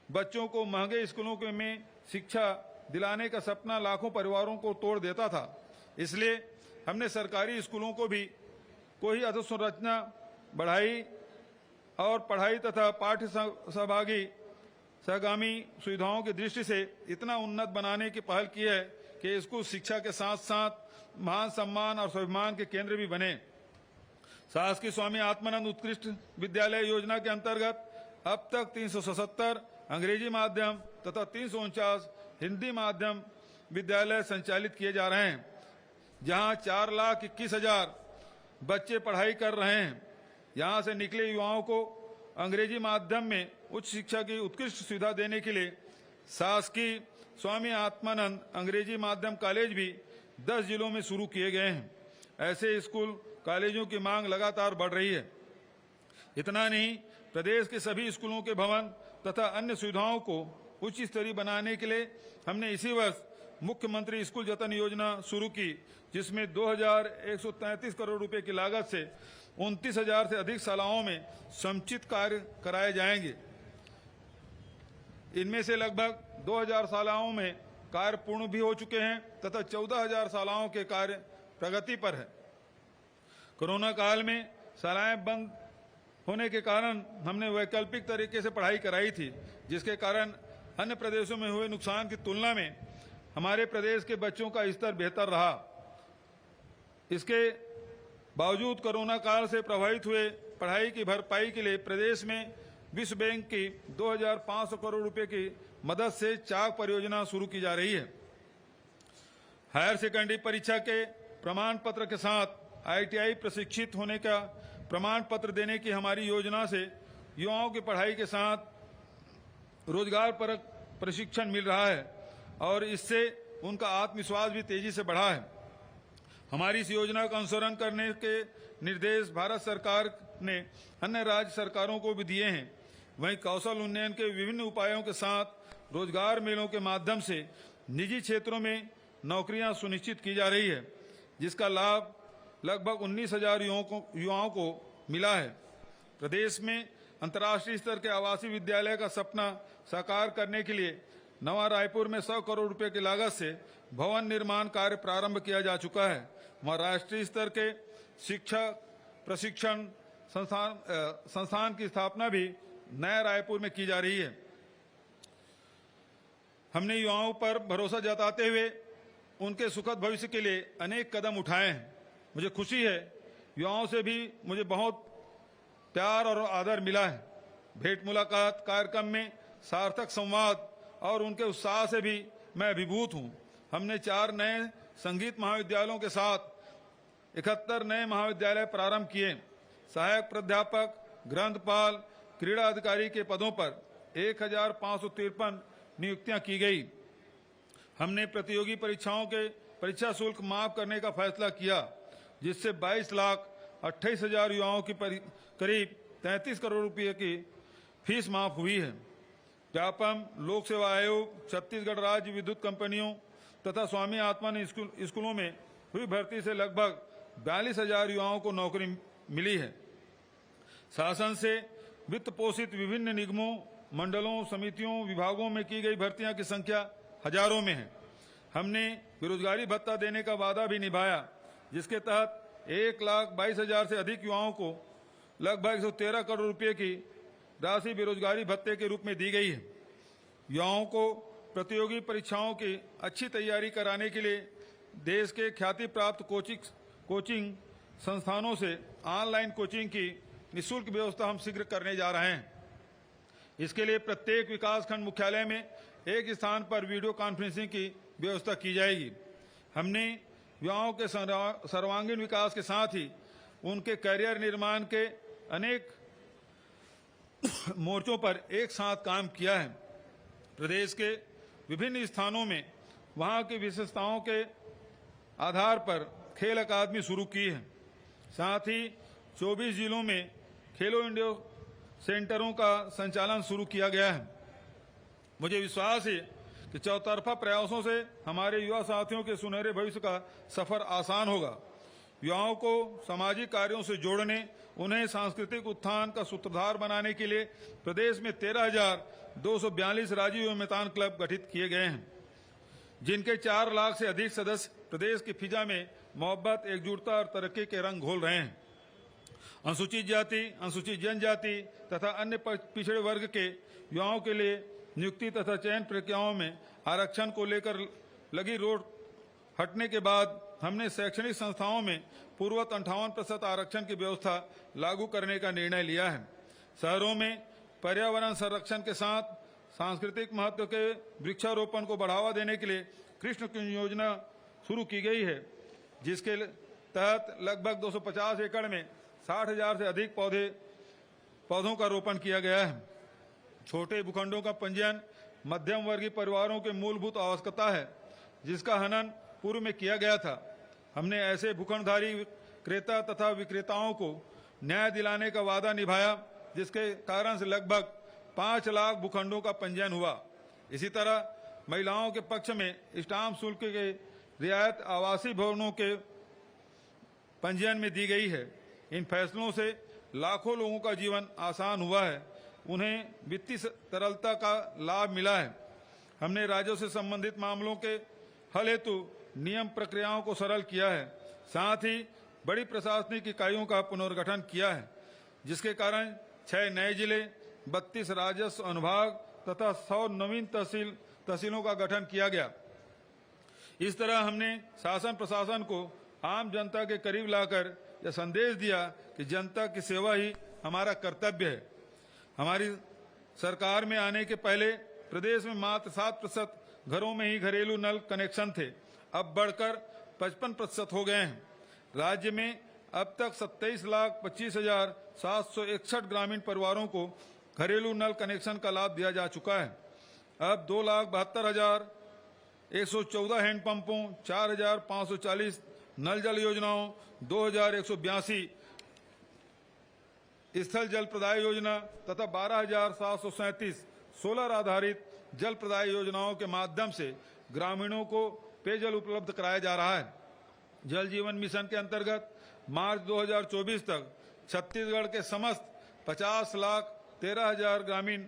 बच्चों को महंगे स्कूलों में शिक्षा दिलाने का सपना लाखों परिवारों को तोड़ देता था। इसलिए हमने सरकारी स्कूलों को भी कोई अधोसंरचना बढ़ाई और पढ़ाई तथा पाठ्य सहगामी सुविधाओं की दृष्टि से इतना उन्नत बनाने की पहल की है कि स्कूल शिक्षा के साथ साथ महान सम्मान और स्वाभिमान के केंद्र भी बने। शासकीय स्वामी आत्मानंद उत्कृष्ट विद्यालय योजना के अंतर्गत अब तक 377 अंग्रेजी माध्यम तथा 349 हिंदी माध्यम विद्यालय संचालित किए जा रहे हैं, जहां 4,21,000 बच्चे पढ़ाई कर रहे हैं। यहां से निकले युवाओं को अंग्रेजी माध्यम में उच्च शिक्षा की उत्कृष्ट सुविधा देने के लिए शासकीय स्वामी आत्मानंद अंग्रेजी माध्यम कॉलेज भी 10 जिलों में शुरू किए गए हैं। ऐसे स्कूल कॉलेजों की मांग लगातार बढ़ रही है। इतना नहीं, प्रदेश के सभी स्कूलों के भवन तथा अन्य सुविधाओं को उच्च स्तरीय बनाने के लिए हमने इसी वर्ष मुख्यमंत्री स्कूल जतन योजना शुरू की, जिसमें 2,133 करोड़ रुपए की लागत से 29,000 से अधिक शालाओं में समुचित कार्य कराए जाएंगे। इनमें से लगभग 2,000 शालाओं में कार्य पूर्ण भी हो चुके हैं तथा 14,000 शालाओं के कार्य प्रगति पर है। कोरोना काल में शालाएं बंद होने के कारण हमने वैकल्पिक तरीके से पढ़ाई कराई थी, जिसके कारण अन्य प्रदेशों में हुए नुकसान की तुलना में हमारे प्रदेश के बच्चों का स्तर बेहतर रहा। इसके बावजूद कोरोना काल से प्रभावित हुए पढ़ाई की भरपाई के लिए प्रदेश में विश्व बैंक की 2,500 करोड़ रुपए की मदद से चाक परियोजना शुरू की जा रही है। हायर सेकेंडरी परीक्षा के प्रमाण पत्र के साथ ITI प्रशिक्षित होने का प्रमाण पत्र देने की हमारी योजना से युवाओं की पढ़ाई के साथ रोजगार परक प्रशिक्षण मिल रहा है और इससे उनका आत्मविश्वास भी तेजी से बढ़ा है। हमारी इस योजना का अनुसरण करने के निर्देश भारत सरकार ने अन्य राज्य सरकारों को भी दिए हैं। वहीं कौशल उन्नयन के विभिन्न उपायों के साथ रोजगार मेलों के माध्यम से निजी क्षेत्रों में नौकरियां सुनिश्चित की जा रही है, जिसका लाभ लगभग 19,000 युवाओं को मिला है। प्रदेश में अंतर्राष्ट्रीय स्तर के आवासीय विद्यालय का सपना साकार करने के लिए नवा रायपुर में 100 करोड़ रुपए की लागत से भवन निर्माण कार्य प्रारंभ किया जा चुका है। वहाँ राष्ट्रीय स्तर के शिक्षा प्रशिक्षण संस्थान की स्थापना भी नया रायपुर में की जा रही है। हमने युवाओं पर भरोसा जताते हुए उनके सुखद भविष्य के लिए अनेक कदम उठाए हैं। मुझे खुशी है, युवाओं से भी मुझे बहुत प्यार और आदर मिला है। भेंट मुलाकात कार्यक्रम में सार्थक संवाद और उनके उत्साह से भी मैं अभिभूत हूं। हमने 4 नए संगीत महाविद्यालयों के साथ 71 नए महाविद्यालय प्रारंभ किए। सहायक प्राध्यापक, ग्रंथपाल, क्रीड़ा अधिकारी के पदों पर 1,553 नियुक्तियां की गई। हमने प्रतियोगी परीक्षाओं के परीक्षा शुल्क माफ करने का फैसला किया, जिससे 22,28,000 युवाओं की करीब 33 करोड़ रुपए की फीस माफ हुई है। व्यापम, लोक सेवा आयोग, छत्तीसगढ़ राज्य विद्युत कंपनियों तथा स्वामी आत्मानंद स्कूलों में हुई भर्ती से लगभग 42,000 युवाओं को नौकरी मिली है। शासन से वित्त पोषित विभिन्न निगमों, मंडलों, समितियों, विभागों में की गई भर्तियां की संख्या हजारों में है। हमने बेरोजगारी भत्ता देने का वादा भी निभाया, जिसके तहत 1,22,000 से अधिक युवाओं को लगभग 113 करोड़ रुपए की राशि बेरोजगारी भत्ते के रूप में दी गई है। युवाओं को प्रतियोगी परीक्षाओं की अच्छी तैयारी कराने के लिए देश के ख्याति प्राप्त कोचिंग संस्थानों से ऑनलाइन कोचिंग की निःशुल्क व्यवस्था हम शीघ्र करने जा रहे हैं। इसके लिए प्रत्येक विकासखंड मुख्यालय में एक स्थान पर वीडियो कॉन्फ्रेंसिंग की व्यवस्था की जाएगी। हमने युवाओं के सर्वांगीण विकास के साथ ही उनके करियर निर्माण के अनेक मोर्चों पर एक साथ काम किया है। प्रदेश के विभिन्न स्थानों में वहां की विशेषताओं के आधार पर खेल अकादमी शुरू की है। साथ ही 24 जिलों में खेलो इंडिया सेंटरों का संचालन शुरू किया गया है। मुझे विश्वास है कि चौतरफा प्रयासों से हमारे युवा साथियों के सुनहरे भविष्य का सफर आसान होगा। युवाओं को सामाजिक कार्यों से जोड़ने, उन्हें सांस्कृतिक उत्थान का सूत्रधार बनाने के लिए प्रदेश में 13,242 राजीव एवं मैदान क्लब गठित किए गए हैं, जिनके 4 लाख से अधिक सदस्य प्रदेश की फिजा में मोहब्बत, एकजुटता और तरक्की के रंग घोल रहे हैं। अनुसूचित जाति, अनुसूचित जनजाति तथा अन्य पिछड़े वर्ग के युवाओं के लिए नियुक्ति तथा चयन प्रक्रियाओं में आरक्षण को लेकर लगी रोड हटने के बाद हमने शैक्षणिक संस्थाओं में पूर्ववत 58% आरक्षण की व्यवस्था लागू करने का निर्णय लिया है। शहरों में पर्यावरण संरक्षण के साथ सांस्कृतिक महत्व के वृक्षारोपण को बढ़ावा देने के लिए कृष्ण कुंज योजना शुरू की गई है, जिसके तहत लगभग 250 एकड़ में 60,000 से अधिक पौधों का रोपण किया गया है। छोटे भूखंडों का पंजीयन मध्यम वर्गीय परिवारों के मूलभूत आवश्यकता है, जिसका हनन पूर्व में किया गया था। हमने ऐसे भूखंडधारी क्रेता तथा विक्रेताओं को न्याय दिलाने का वादा निभाया, जिसके कारण से लगभग 5 लाख भूखंडों का पंजीयन हुआ। इसी तरह महिलाओं के पक्ष में स्टाम्प शुल्क के रियायत आवासीय भवनों के पंजीयन में दी गई है। इन फैसलों से लाखों लोगों का जीवन आसान हुआ है, उन्हें वित्तीय तरलता का लाभ मिला है। हमने राज्यों से संबंधित मामलों के हल हेतु नियम प्रक्रियाओं को सरल किया है। साथ ही बड़ी प्रशासनिक इकाइयों का पुनर्गठन किया है, जिसके कारण 6 नए जिले, 32 राजस्व अनुभाग तथा 100 नवीन तहसीलों का गठन किया गया। इस तरह हमने शासन प्रशासन को आम जनता के करीब लाकर यह संदेश दिया कि जनता की सेवा ही हमारा कर्तव्य है। हमारी सरकार में आने के पहले प्रदेश में मात्र 7% घरों में ही घरेलू नल कनेक्शन थे, अब बढ़कर 55% हो गए हैं। राज्य में अब तक 27,25,761 ग्रामीण परिवारों को घरेलू नल कनेक्शन का लाभ दिया जा चुका है। अब 2,72,114 हैंडपंपों, 4,540 नल जल योजनाओं, 2,182 स्थल जल प्रदाय योजना तथा 12,737 सोलर आधारित जल प्रदाय योजनाओं के माध्यम से ग्रामीणों को पेयजल उपलब्ध कराया जा रहा है। जल जीवन मिशन के अंतर्गत मार्च 2024 तक छत्तीसगढ़ के समस्त 50,13,000 ग्रामीण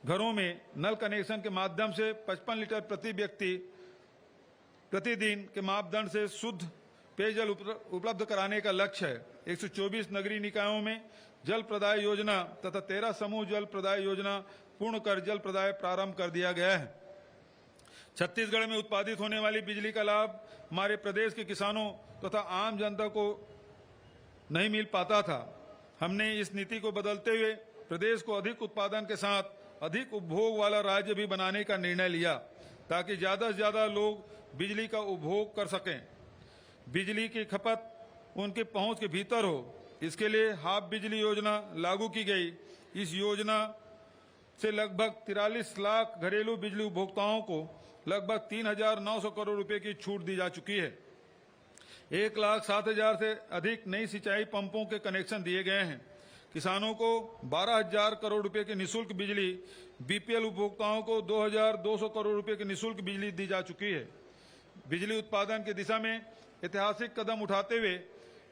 घरों में नल कनेक्शन के माध्यम से 55 लीटर प्रति व्यक्ति प्रतिदिन के मापदंड से शुद्ध पेयजल उपलब्ध कराने का लक्ष्य है। 124 नगरीय निकायों में जल प्रदाय योजना तथा 13 समूह जल प्रदाय योजना पूर्ण कर जल प्रदाय प्रारंभ कर दिया गया है। छत्तीसगढ़ में उत्पादित होने वाली बिजली का लाभ हमारे प्रदेश के किसानों तथा आम जनता को नहीं मिल पाता था। हमने इस नीति को बदलते हुए प्रदेश को अधिक उत्पादन के साथ अधिक उपभोग वाला राज्य भी बनाने का निर्णय लिया, ताकि ज्यादा से ज्यादा लोग बिजली का उपभोग कर सकें, बिजली की खपत उनके पहुंच के भीतर हो। इसके लिए हाफ बिजली योजना लागू की गई। इस योजना से लगभग 43 लाख घरेलू बिजली उपभोक्ताओं को लगभग 3,900 करोड़ रुपए की छूट दी जा चुकी है। 1,07,000 से अधिक नई सिंचाई पंपों के कनेक्शन दिए गए हैं। किसानों को 12,000 करोड़ रुपए की निःशुल्क बिजली, बीपीएल उपभोक्ताओं को 2,200 करोड़ रुपए की निःशुल्क बिजली दी जा चुकी है। बिजली उत्पादन की दिशा में ऐतिहासिक कदम उठाते हुए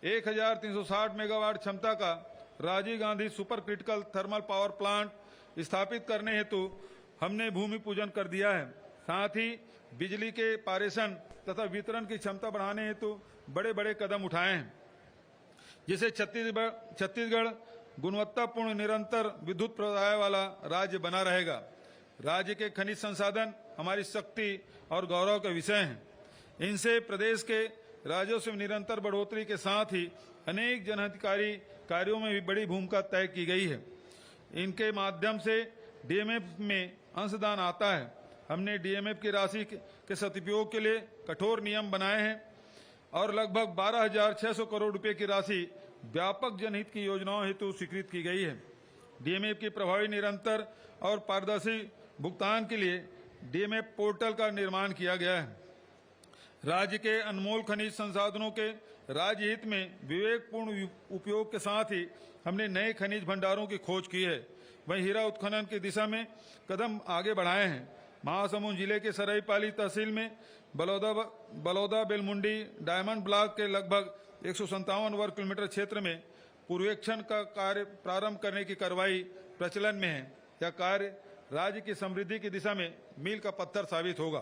1,360 मेगावाट क्षमता का Rajiv Gandhi super critical thermal power plant स्थापित करने हेतु हमने भूमि पूजन कर दिया है। साथ ही बिजली के पारेषण तथा वितरण की क्षमता बढ़ाने हेतु बड़े बड़े कदम उठाए हैं। जिससे छत्तीसगढ़ गुणवत्तापूर्ण निरंतर विद्युत प्रदाय वाला राज्य बना रहेगा। राज्य के खनिज संसाधन हमारी शक्ति और गौरव का विषय हैं। इनसे प्रदेश के राजस्व में निरंतर बढ़ोतरी के साथ ही अनेक जनहितकारी कार्यों में भी बड़ी भूमिका तय की गई है। इनके माध्यम से डीएमएफ में अंशदान आता है। हमने डीएमएफ की राशि के सदुपयोग के लिए कठोर नियम बनाए हैं और लगभग 12,600 करोड़ रुपए की राशि व्यापक जनहित की योजनाओं हेतु स्वीकृत की गई है। डीएमएफ की प्रभावी, निरंतर और पारदर्शी भुगतान के लिए डीएमएफ पोर्टल का निर्माण किया गया है। राज्य के अनमोल खनिज संसाधनों के राज्य हित में विवेकपूर्ण उपयोग के साथ ही हमने नए खनिज भंडारों की खोज की है। वहीं हीरा उत्खनन की दिशा में कदम आगे बढ़ाए हैं। महासमुंद जिले के सरायपाली तहसील में बलौदा बेलमुंडी डायमंड ब्लॉक के लगभग 157 वर्ग किलोमीटर क्षेत्र में पूर्वेक्षण का कार्य प्रारंभ करने की कार्रवाई प्रचलन में है। यह कार्य राज्य की समृद्धि की दिशा में मील का पत्थर साबित होगा।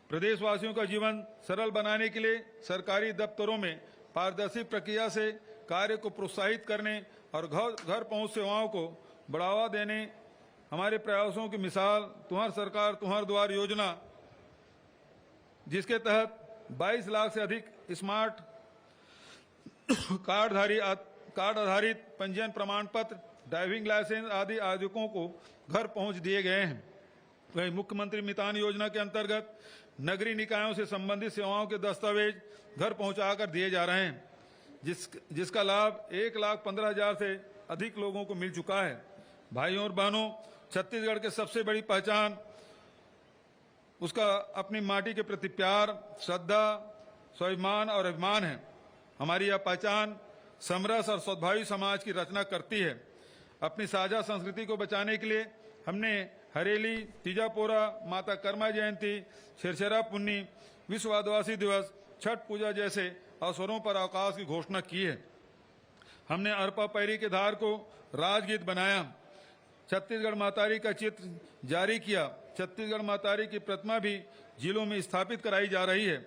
प्रदेशवासियों का जीवन सरल बनाने के लिए सरकारी दफ्तरों में पारदर्शी प्रक्रिया से कार्य को प्रोत्साहित करने और घर पहुंच सेवाओं को बढ़ावा देने हमारे प्रयासों की मिसाल तुम्हार सरकार तुम्हार द्वार योजना, जिसके तहत 22 लाख से अधिक स्मार्ट कार्ड आधारित पंजीयन प्रमाण पत्र, ड्राइविंग लाइसेंस आदि आवेदकों को घर पहुंच दिए गए हैं। वहीं मुख्यमंत्री मितान योजना के अंतर्गत नगरीय निकायों से संबंधित सेवाओं के दस्तावेज घर पहुंचाकर दिए जा रहे हैं, जिसका लाभ 1,15,000 से अधिक लोगों को मिल चुका है। भाइयों और बहनों, छत्तीसगढ़ के सबसे बड़ी पहचान उसका अपनी माटी के प्रति प्यार, श्रद्धा, स्वाभिमान और अभिमान है। हमारी यह पहचान समरस और सद्भावी समाज की रचना करती है। अपनी साझा संस्कृति को बचाने के लिए हमने हरेली, तीजापोरा, माता कर्मा जयंती, छेरछेरा पुन्नी, विश्व आदिवासी दिवस, छठ पूजा जैसे अवसरों पर अवकाश की घोषणा की है। हमने अरपा पैरी के धार को राजगीत बनाया, छत्तीसगढ़ मातारी का चित्र जारी किया। छत्तीसगढ़ मातारी की प्रतिमा भी जिलों में स्थापित कराई जा रही है।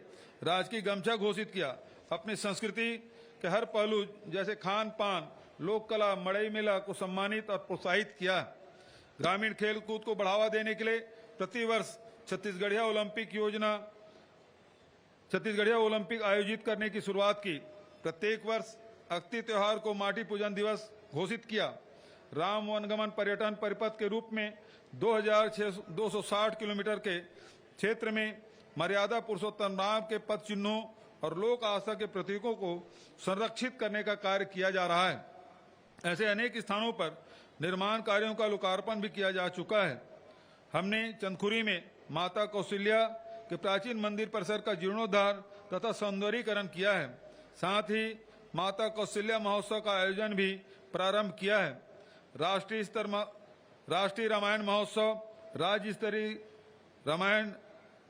राजकीय गमछा घोषित किया। अपनी संस्कृति के हर पहलू जैसे खान पान, लोक कला, मड़ई मेला को सम्मानित और प्रोत्साहित किया। ग्रामीण खेल कूद को बढ़ावा देने के लिए प्रतिवर्ष छत्तीसगढ़िया ओलंपिक आयोजित करने की शुरुआत की। प्रत्येक वर्ष अक्ति त्योहार को माटी पूजन दिवस घोषित किया। राम वनगमन पर्यटन परिपथ के रूप में 2,260 किलोमीटर के क्षेत्र में मर्यादा पुरुषोत्तम राम के पद चिन्हों और लोक आस्था के प्रतीकों को संरक्षित करने का कार्य किया जा रहा है। ऐसे अनेक स्थानों पर निर्माण कार्यों का लोकार्पण भी किया जा चुका है। हमने चंदखुरी में माता कौशल्या के प्राचीन मंदिर परिसर का जीर्णोद्धार तथा सौंदर्यीकरण किया है। साथ ही माता कौशल्या महोत्सव का आयोजन भी प्रारंभ किया है। राष्ट्रीय रामायण महोत्सव, राज्य स्तरीय रामायण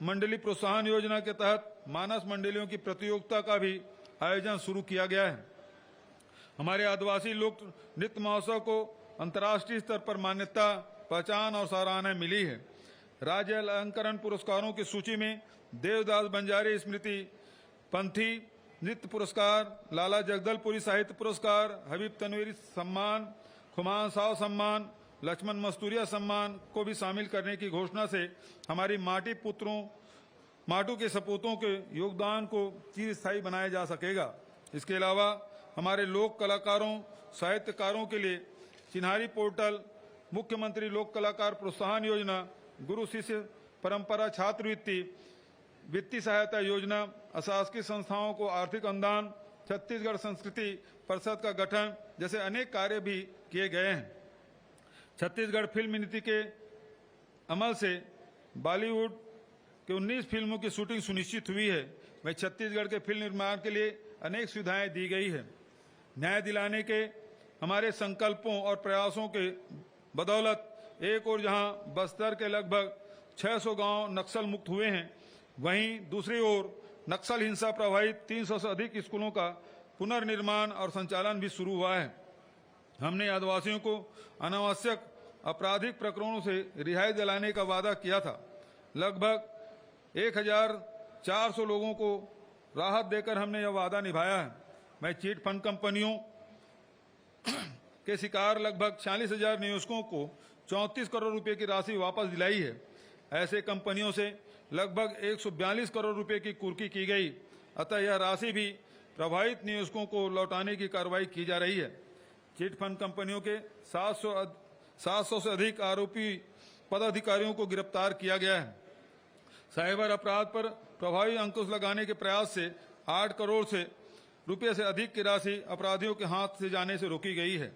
मंडली प्रोत्साहन योजना के तहत मानस मंडलियों की प्रतियोगिता का भी आयोजन शुरू किया गया है। हमारे आदिवासी लोक नृत्य महोत्सव को अंतर्राष्ट्रीय स्तर पर मान्यता, पहचान और सराहना मिली है। राज्य अलंकरण पुरस्कारों की सूची में देवदास बंजारी स्मृति पंथी नृत्य पुरस्कार, लाला जगदलपुरी साहित्य पुरस्कार, हबीब तनवीर सम्मान, खुमान साव सम्मान, लक्ष्मण मस्तूरिया सम्मान को भी शामिल करने की घोषणा से हमारी माटू के सपूतों के योगदान को चिरस्थायी बनाया जा सकेगा। इसके अलावा हमारे लोक कलाकारों, साहित्यकारों के लिए चिन्हारी पोर्टल, मुख्यमंत्री लोक कलाकार प्रोत्साहन योजना, गुरु शिष्य परंपरा छात्रवृत्ति, वित्तीय सहायता योजना, अशासकीय संस्थाओं को आर्थिक अनुदान, छत्तीसगढ़ संस्कृति परिषद का गठन जैसे अनेक कार्य भी किए गए हैं। छत्तीसगढ़ फिल्म नीति के अमल से बॉलीवुड के 19 फिल्मों की शूटिंग सुनिश्चित हुई है। वहीं छत्तीसगढ़ के फिल्म निर्माण के लिए अनेक सुविधाएं दी गई है। न्याय दिलाने के हमारे संकल्पों और प्रयासों के बदौलत एक और जहां बस्तर के लगभग 600 गांव नक्सल मुक्त हुए हैं, वहीं दूसरी ओर नक्सल हिंसा प्रभावित 300 से अधिक स्कूलों का पुनर्निर्माण और संचालन भी शुरू हुआ है। हमने आदिवासियों को अनावश्यक आपराधिक प्रकरणों से रिहाई दिलाने का वादा किया था। लगभग 1,400 लोगों को राहत देकर हमने यह वादा निभाया है। मैं चिट फंड कंपनियों के शिकार लगभग 46,000 निवेशकों को 34 करोड़ रुपए की राशि वापस दिलाई है। ऐसे कंपनियों से लगभग 142 करोड़ रुपए की कुर्की की गई, अतः यह राशि भी प्रभावित निवेशकों को लौटाने की कार्रवाई की जा रही है। चिट फंड कंपनियों के 700 से अधिक आरोपी पदाधिकारियों को गिरफ्तार किया गया है। साइबर अपराध पर प्रभावी अंकुश लगाने के प्रयास से 8 करोड़ से रुपये से अधिक की राशि अपराधियों के हाथ से जाने से रोकी गई है।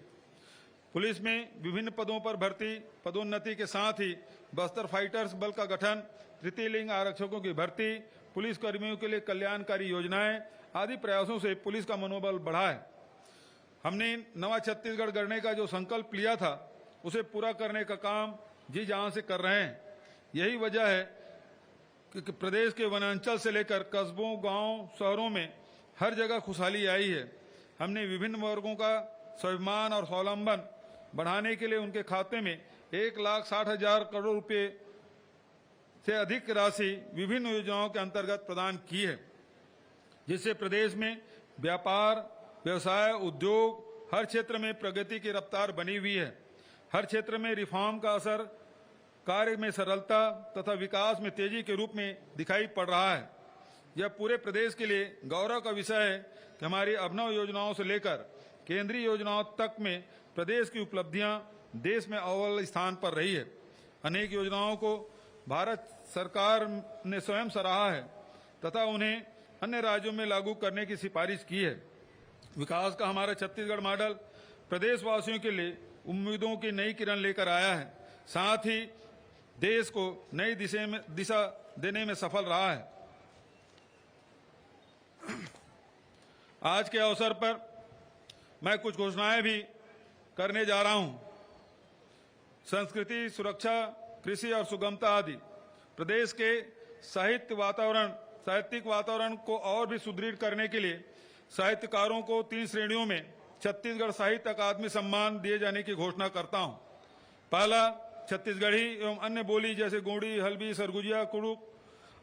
पुलिस में विभिन्न पदों पर भर्ती, पदोन्नति के साथ ही बस्तर फाइटर्स बल का गठन, तृतीय लिंग आरक्षकों की भर्ती, पुलिस कर्मियों के लिए कल्याणकारी योजनाएं आदि प्रयासों से पुलिस का मनोबल बढ़ा है। हमने नवा छत्तीसगढ़ गढ़ने का जो संकल्प लिया था उसे पूरा करने का काम जी जान से कर रहे हैं। यही वजह है कि प्रदेश के वनांचल से लेकर कस्बों, गांव, शहरों में हर जगह खुशहाली आई है। हमने विभिन्न वर्गों का स्वाभिमान और स्वावलंबन बढ़ाने के लिए उनके खाते में 1,60,000 करोड़ रुपए से अधिक राशि विभिन्न योजनाओं के अंतर्गत प्रदान की है, जिससे प्रदेश में व्यापार, व्यवसाय, उद्योग हर क्षेत्र में प्रगति की रफ्तार बनी हुई है। हर क्षेत्र में रिफॉर्म का असर कार्य में सरलता तथा विकास में तेजी के रूप में दिखाई पड़ रहा है। यह पूरे प्रदेश के लिए गौरव का विषय है कि हमारी अभिनव योजनाओं से लेकर केंद्रीय योजनाओं तक में प्रदेश की उपलब्धियां देश में अव्वल स्थान पर रही है। अनेक योजनाओं को भारत सरकार ने स्वयं सराहा है तथा उन्हें अन्य राज्यों में लागू करने की सिफारिश की है। विकास का हमारा छत्तीसगढ़ मॉडल प्रदेशवासियों के लिए उम्मीदों की नई किरण लेकर आया है, साथ ही देश को नई दिशा देने में सफल रहा है। आज के अवसर पर मैं कुछ घोषणाएं भी करने जा रहा हूं। संस्कृति, सुरक्षा, कृषि और सुगमता आदि प्रदेश के साहित्यिक वातावरण को और भी सुदृढ़ करने के लिए साहित्यकारों को 3 श्रेणियों में छत्तीसगढ़ साहित्य अकादमी सम्मान दिए जाने की घोषणा करता हूं। पहला, छत्तीसगढ़ी एवं अन्य बोली जैसे गोंडी, हल्बी, सरगुजिया, कुड़ुक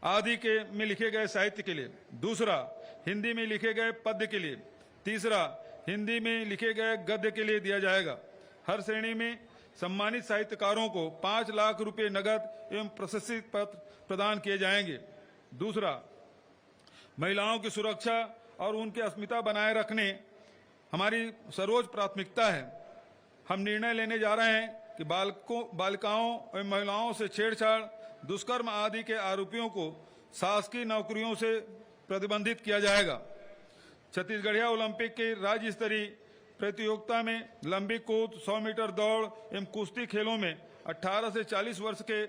आदि के में लिखे गए साहित्य के लिए। दूसरा, हिंदी में लिखे गए पद्य के लिए। तीसरा, हिंदी में लिखे गए गद्य के लिए दिया जाएगा। हर श्रेणी में सम्मानित साहित्यकारों को 5 लाख रुपए नगद एवं प्रशस्ति पत्र प्रदान किए जाएंगे। दूसरा, महिलाओं की सुरक्षा और उनकी अस्मिता बनाए रखने हमारी सर्वोच्च प्राथमिकता है। हम निर्णय लेने जा रहे हैं कि बालिकाओं एवं महिलाओं से छेड़छाड़, दुष्कर्म आदि के आरोपियों को शासकीय नौकरियों से प्रतिबंधित किया जाएगा। छत्तीसगढ़िया ओलंपिक के राज्य स्तरीय प्रतियोगिता में लंबी कूद, 100 मीटर दौड़ एवं कुश्ती खेलों में 18 से 40 वर्ष के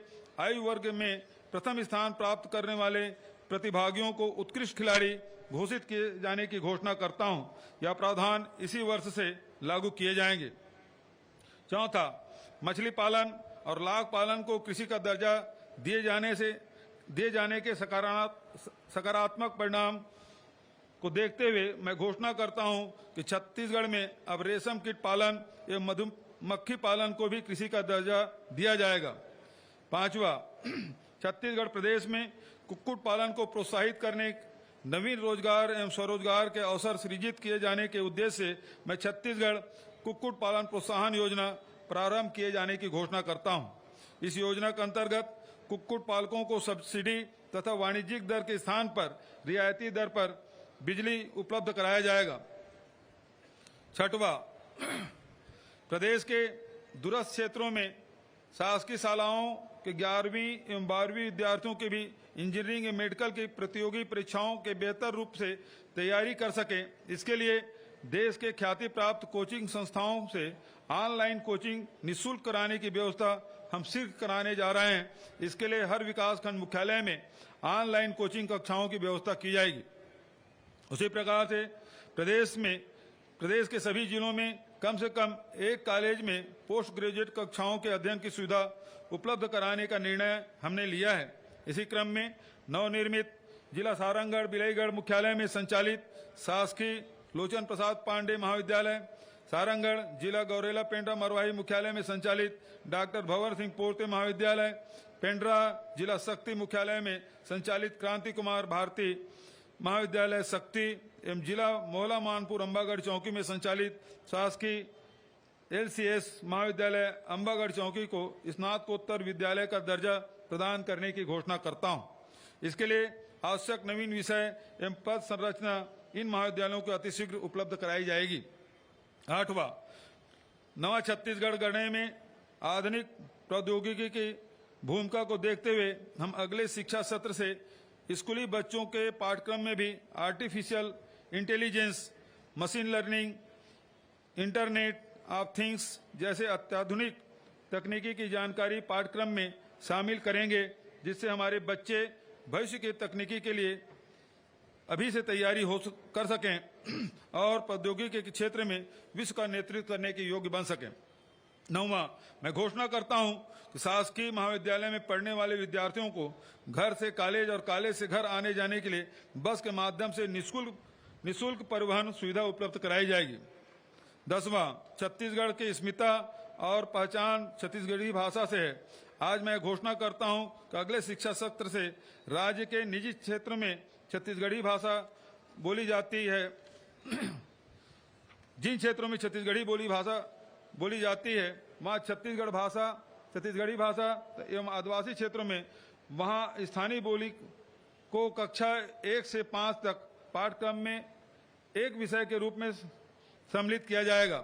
आयु वर्ग में प्रथम स्थान प्राप्त करने वाले प्रतिभागियों को उत्कृष्ट खिलाड़ी घोषित किए जाने की घोषणा करता हूं। यह प्रावधान इसी वर्ष से लागू किए जाएंगे। चौथा, मछली पालन और लाख पालन को कृषि का दर्जा दिए जाने के सकारात्मक परिणाम को देखते हुए मैं घोषणा करता हूं कि छत्तीसगढ़ में अब रेशम कीट पालन एवं मधुमक्खी पालन को भी कृषि का दर्जा दिया जाएगा। पांचवा, छत्तीसगढ़ प्रदेश में कुक्कुट पालन को प्रोत्साहित करने, नवीन रोजगार एवं स्वरोजगार के अवसर सृजित किए जाने के उद्देश्य से मैं छत्तीसगढ़ कुक्कुट पालन प्रोत्साहन योजना प्रारंभ किए जाने की घोषणा करता हूं। इस योजना के अंतर्गत कुक्कुट पालकों को सब्सिडी तथा वाणिज्यिक दर के स्थान पर रियायती दर पर बिजली उपलब्ध कराया जाएगा। छठवां, प्रदेश के दूरस्थ क्षेत्रों में शासकीय शालाओं के 11वीं एवं 12वीं विद्यार्थियों के भी इंजीनियरिंग एवं मेडिकल की प्रतियोगी परीक्षाओं के बेहतर रूप से तैयारी कर सके, इसके लिए देश के ख्याति प्राप्त कोचिंग संस्थाओं से ऑनलाइन कोचिंग निःशुल्क कराने की व्यवस्था हम शीघ्र कराने जा रहे हैं। इसके लिए हर विकासखंड मुख्यालय में ऑनलाइन कोचिंग कक्षाओं की व्यवस्था की जाएगी। उसी प्रकार से प्रदेश के सभी जिलों में कम से कम एक कॉलेज में पोस्ट ग्रेजुएट कक्षाओं के अध्ययन की सुविधा उपलब्ध कराने का निर्णय हमने लिया है। इसी क्रम में नवनिर्मित जिला सारंगढ़ बिलाईगढ़ मुख्यालय में संचालित शासकीय लोचन प्रसाद पांडे महाविद्यालय, सारंगढ़ जिला गौरेला पेंड्रा मरवाही मुख्यालय में संचालित डॉक्टर भंवर सिंह पोर्ते महाविद्यालय, पेंड्रा जिला शक्ति मुख्यालय में संचालित क्रांति कुमार भारती महाविद्यालय शक्ति एवं जिला मोहला मानपुर अंबागढ़ चौकी में संचालित शासकीय LCS महाविद्यालय अंबागढ़ चौकी को स्नातकोत्तर विद्यालय का दर्जा प्रदान करने की घोषणा करता हूं। इसके लिए आवश्यक नवीन विषय एवं पद संरचना इन महाविद्यालयों को अतिशीघ्र उपलब्ध कराई जाएगी। 8वां, नवा छत्तीसगढ़ गढ़ने में आधुनिक प्रौद्योगिकी की भूमिका को देखते हुए हम अगले शिक्षा सत्र से स्कूली बच्चों के पाठ्यक्रम में भी artificial intelligence, machine learning, internet of things जैसे अत्याधुनिक तकनीकी की जानकारी पाठ्यक्रम में शामिल करेंगे, जिससे हमारे बच्चे भविष्य की तकनीकी के लिए अभी से तैयारी कर सकें और प्रौद्योगिकी के क्षेत्र में विश्व का नेतृत्व करने के योग्य बन सकें। 9वां, मैं घोषणा करता हूं कि शासकीय महाविद्यालय में पढ़ने वाले विद्यार्थियों को घर से कॉलेज और कॉलेज से घर आने जाने के लिए बस के माध्यम से निःशुल्क परिवहन सुविधा उपलब्ध कराई जाएगी। 10वां, छत्तीसगढ़ की अस्मिता और पहचान छत्तीसगढ़ी भाषा से है। आज मैं घोषणा करता हूं कि अगले शिक्षा सत्र से राज्य के निजी क्षेत्र में छत्तीसगढ़ी भाषा बोली जाती है, जिन क्षेत्रों में छत्तीसगढ़ी भाषा बोली जाती है वहाँ छत्तीसगढ़ी भाषा एवं आदिवासी क्षेत्रों में वहाँ स्थानीय बोली को कक्षा 1 से 5 तक पाठ्यक्रम में एक विषय के रूप में सम्मिलित किया जाएगा।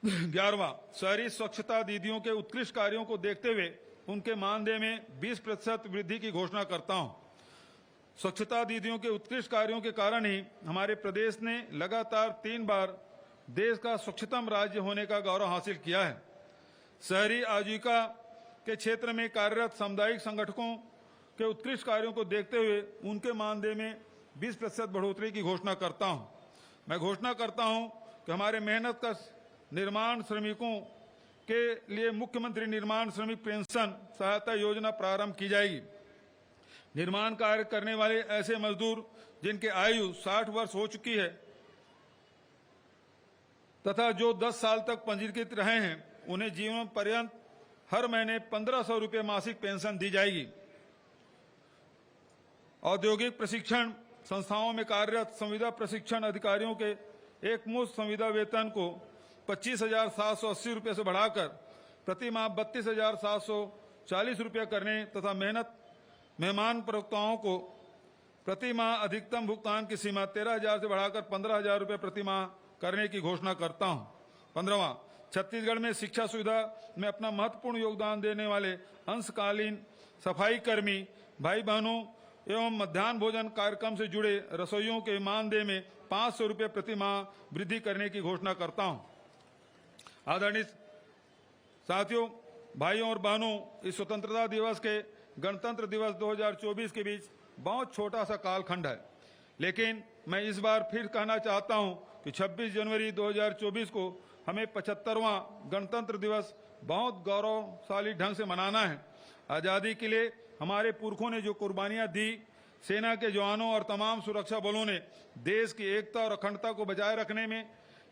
11वां, शहरी स्वच्छता दीदियों के उत्कृष्ट कार्यों को देखते हुए उनके मानदेय में 20% वृद्धि की घोषणा करता हूं। स्वच्छता दीदियों के उत्कृष्ट कार्यों के कारण ही हमारे प्रदेश ने लगातार 3 बार देश का स्वच्छतम राज्य होने का गौरव हासिल किया है। शहरी आजीविका के क्षेत्र में कार्यरत सामुदायिक संगठनों के उत्कृष्ट कार्यों को देखते हुए उनके मानदेय में 20% बढ़ोतरी की घोषणा करता हूं। मैं घोषणा करता हूं कि हमारे मेहनत का निर्माण श्रमिकों के लिए मुख्यमंत्री निर्माण श्रमिक पेंशन सहायता योजना प्रारंभ की जाएगी। निर्माण कार्य करने वाले ऐसे मजदूर जिनकी आयु 60 वर्ष हो चुकी है तथा जो 10 साल तक पंजीकृत रहे हैं, उन्हें जीवन पर्यंत हर महीने 1500 रुपये मासिक पेंशन दी जाएगी। औद्योगिक प्रशिक्षण संस्थाओं में कार्यरत संविदा प्रशिक्षण अधिकारियों के एकमुश्त संविदा वेतन को 25,780 रुपये से बढ़ाकर प्रति माह 32,740 रुपये करने तथा मेहमान प्रवक्ताओं को प्रति माह अधिकतम भुगतान की सीमा 13,000 से बढ़ाकर 15,000 रुपये प्रति माह करने की घोषणा करता हूं। 15वां, छत्तीसगढ़ में शिक्षा सुविधा में अपना महत्वपूर्ण योगदान देने वाले अंशकालीन सफाई कर्मी भाई बहनों एवं मध्याह्न भोजन कार्यक्रम से जुड़े रसोइयों के मानदेय में 500 रुपये प्रति माह वृद्धि करने की घोषणा करता हूं। आदरणीय साथियों, भाइयों और बहनों, इस स्वतंत्रता दिवस के गणतंत्र दिवस 2024 के बीच बहुत छोटा सा कालखंड है, लेकिन मैं इस बार फिर कहना चाहता हूं कि 26 जनवरी 2024 को हमें 75वां गणतंत्र दिवस बहुत गौरवशाली ढंग से मनाना है। आजादी के लिए हमारे पुरखों ने जो कुर्बानियां दी, सेना के जवानों और तमाम सुरक्षा बलों ने देश की एकता और अखंडता को बचाए रखने में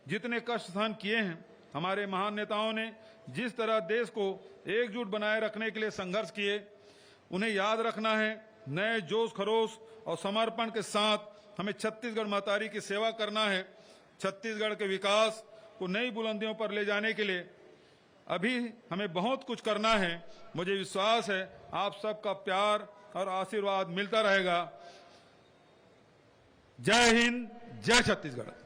जितने कष्ट सहन किए हैं, हमारे महान नेताओं ने जिस तरह देश को एकजुट बनाए रखने के लिए संघर्ष किए, उन्हें याद रखना है। नए जोश खरोश और समर्पण के साथ हमें छत्तीसगढ़ महतारी की सेवा करना है। छत्तीसगढ़ के विकास को नई बुलंदियों पर ले जाने के लिए अभी हमें बहुत कुछ करना है। मुझे विश्वास है आप सबका प्यार और आशीर्वाद मिलता रहेगा। जय हिंद, जय छत्तीसगढ़।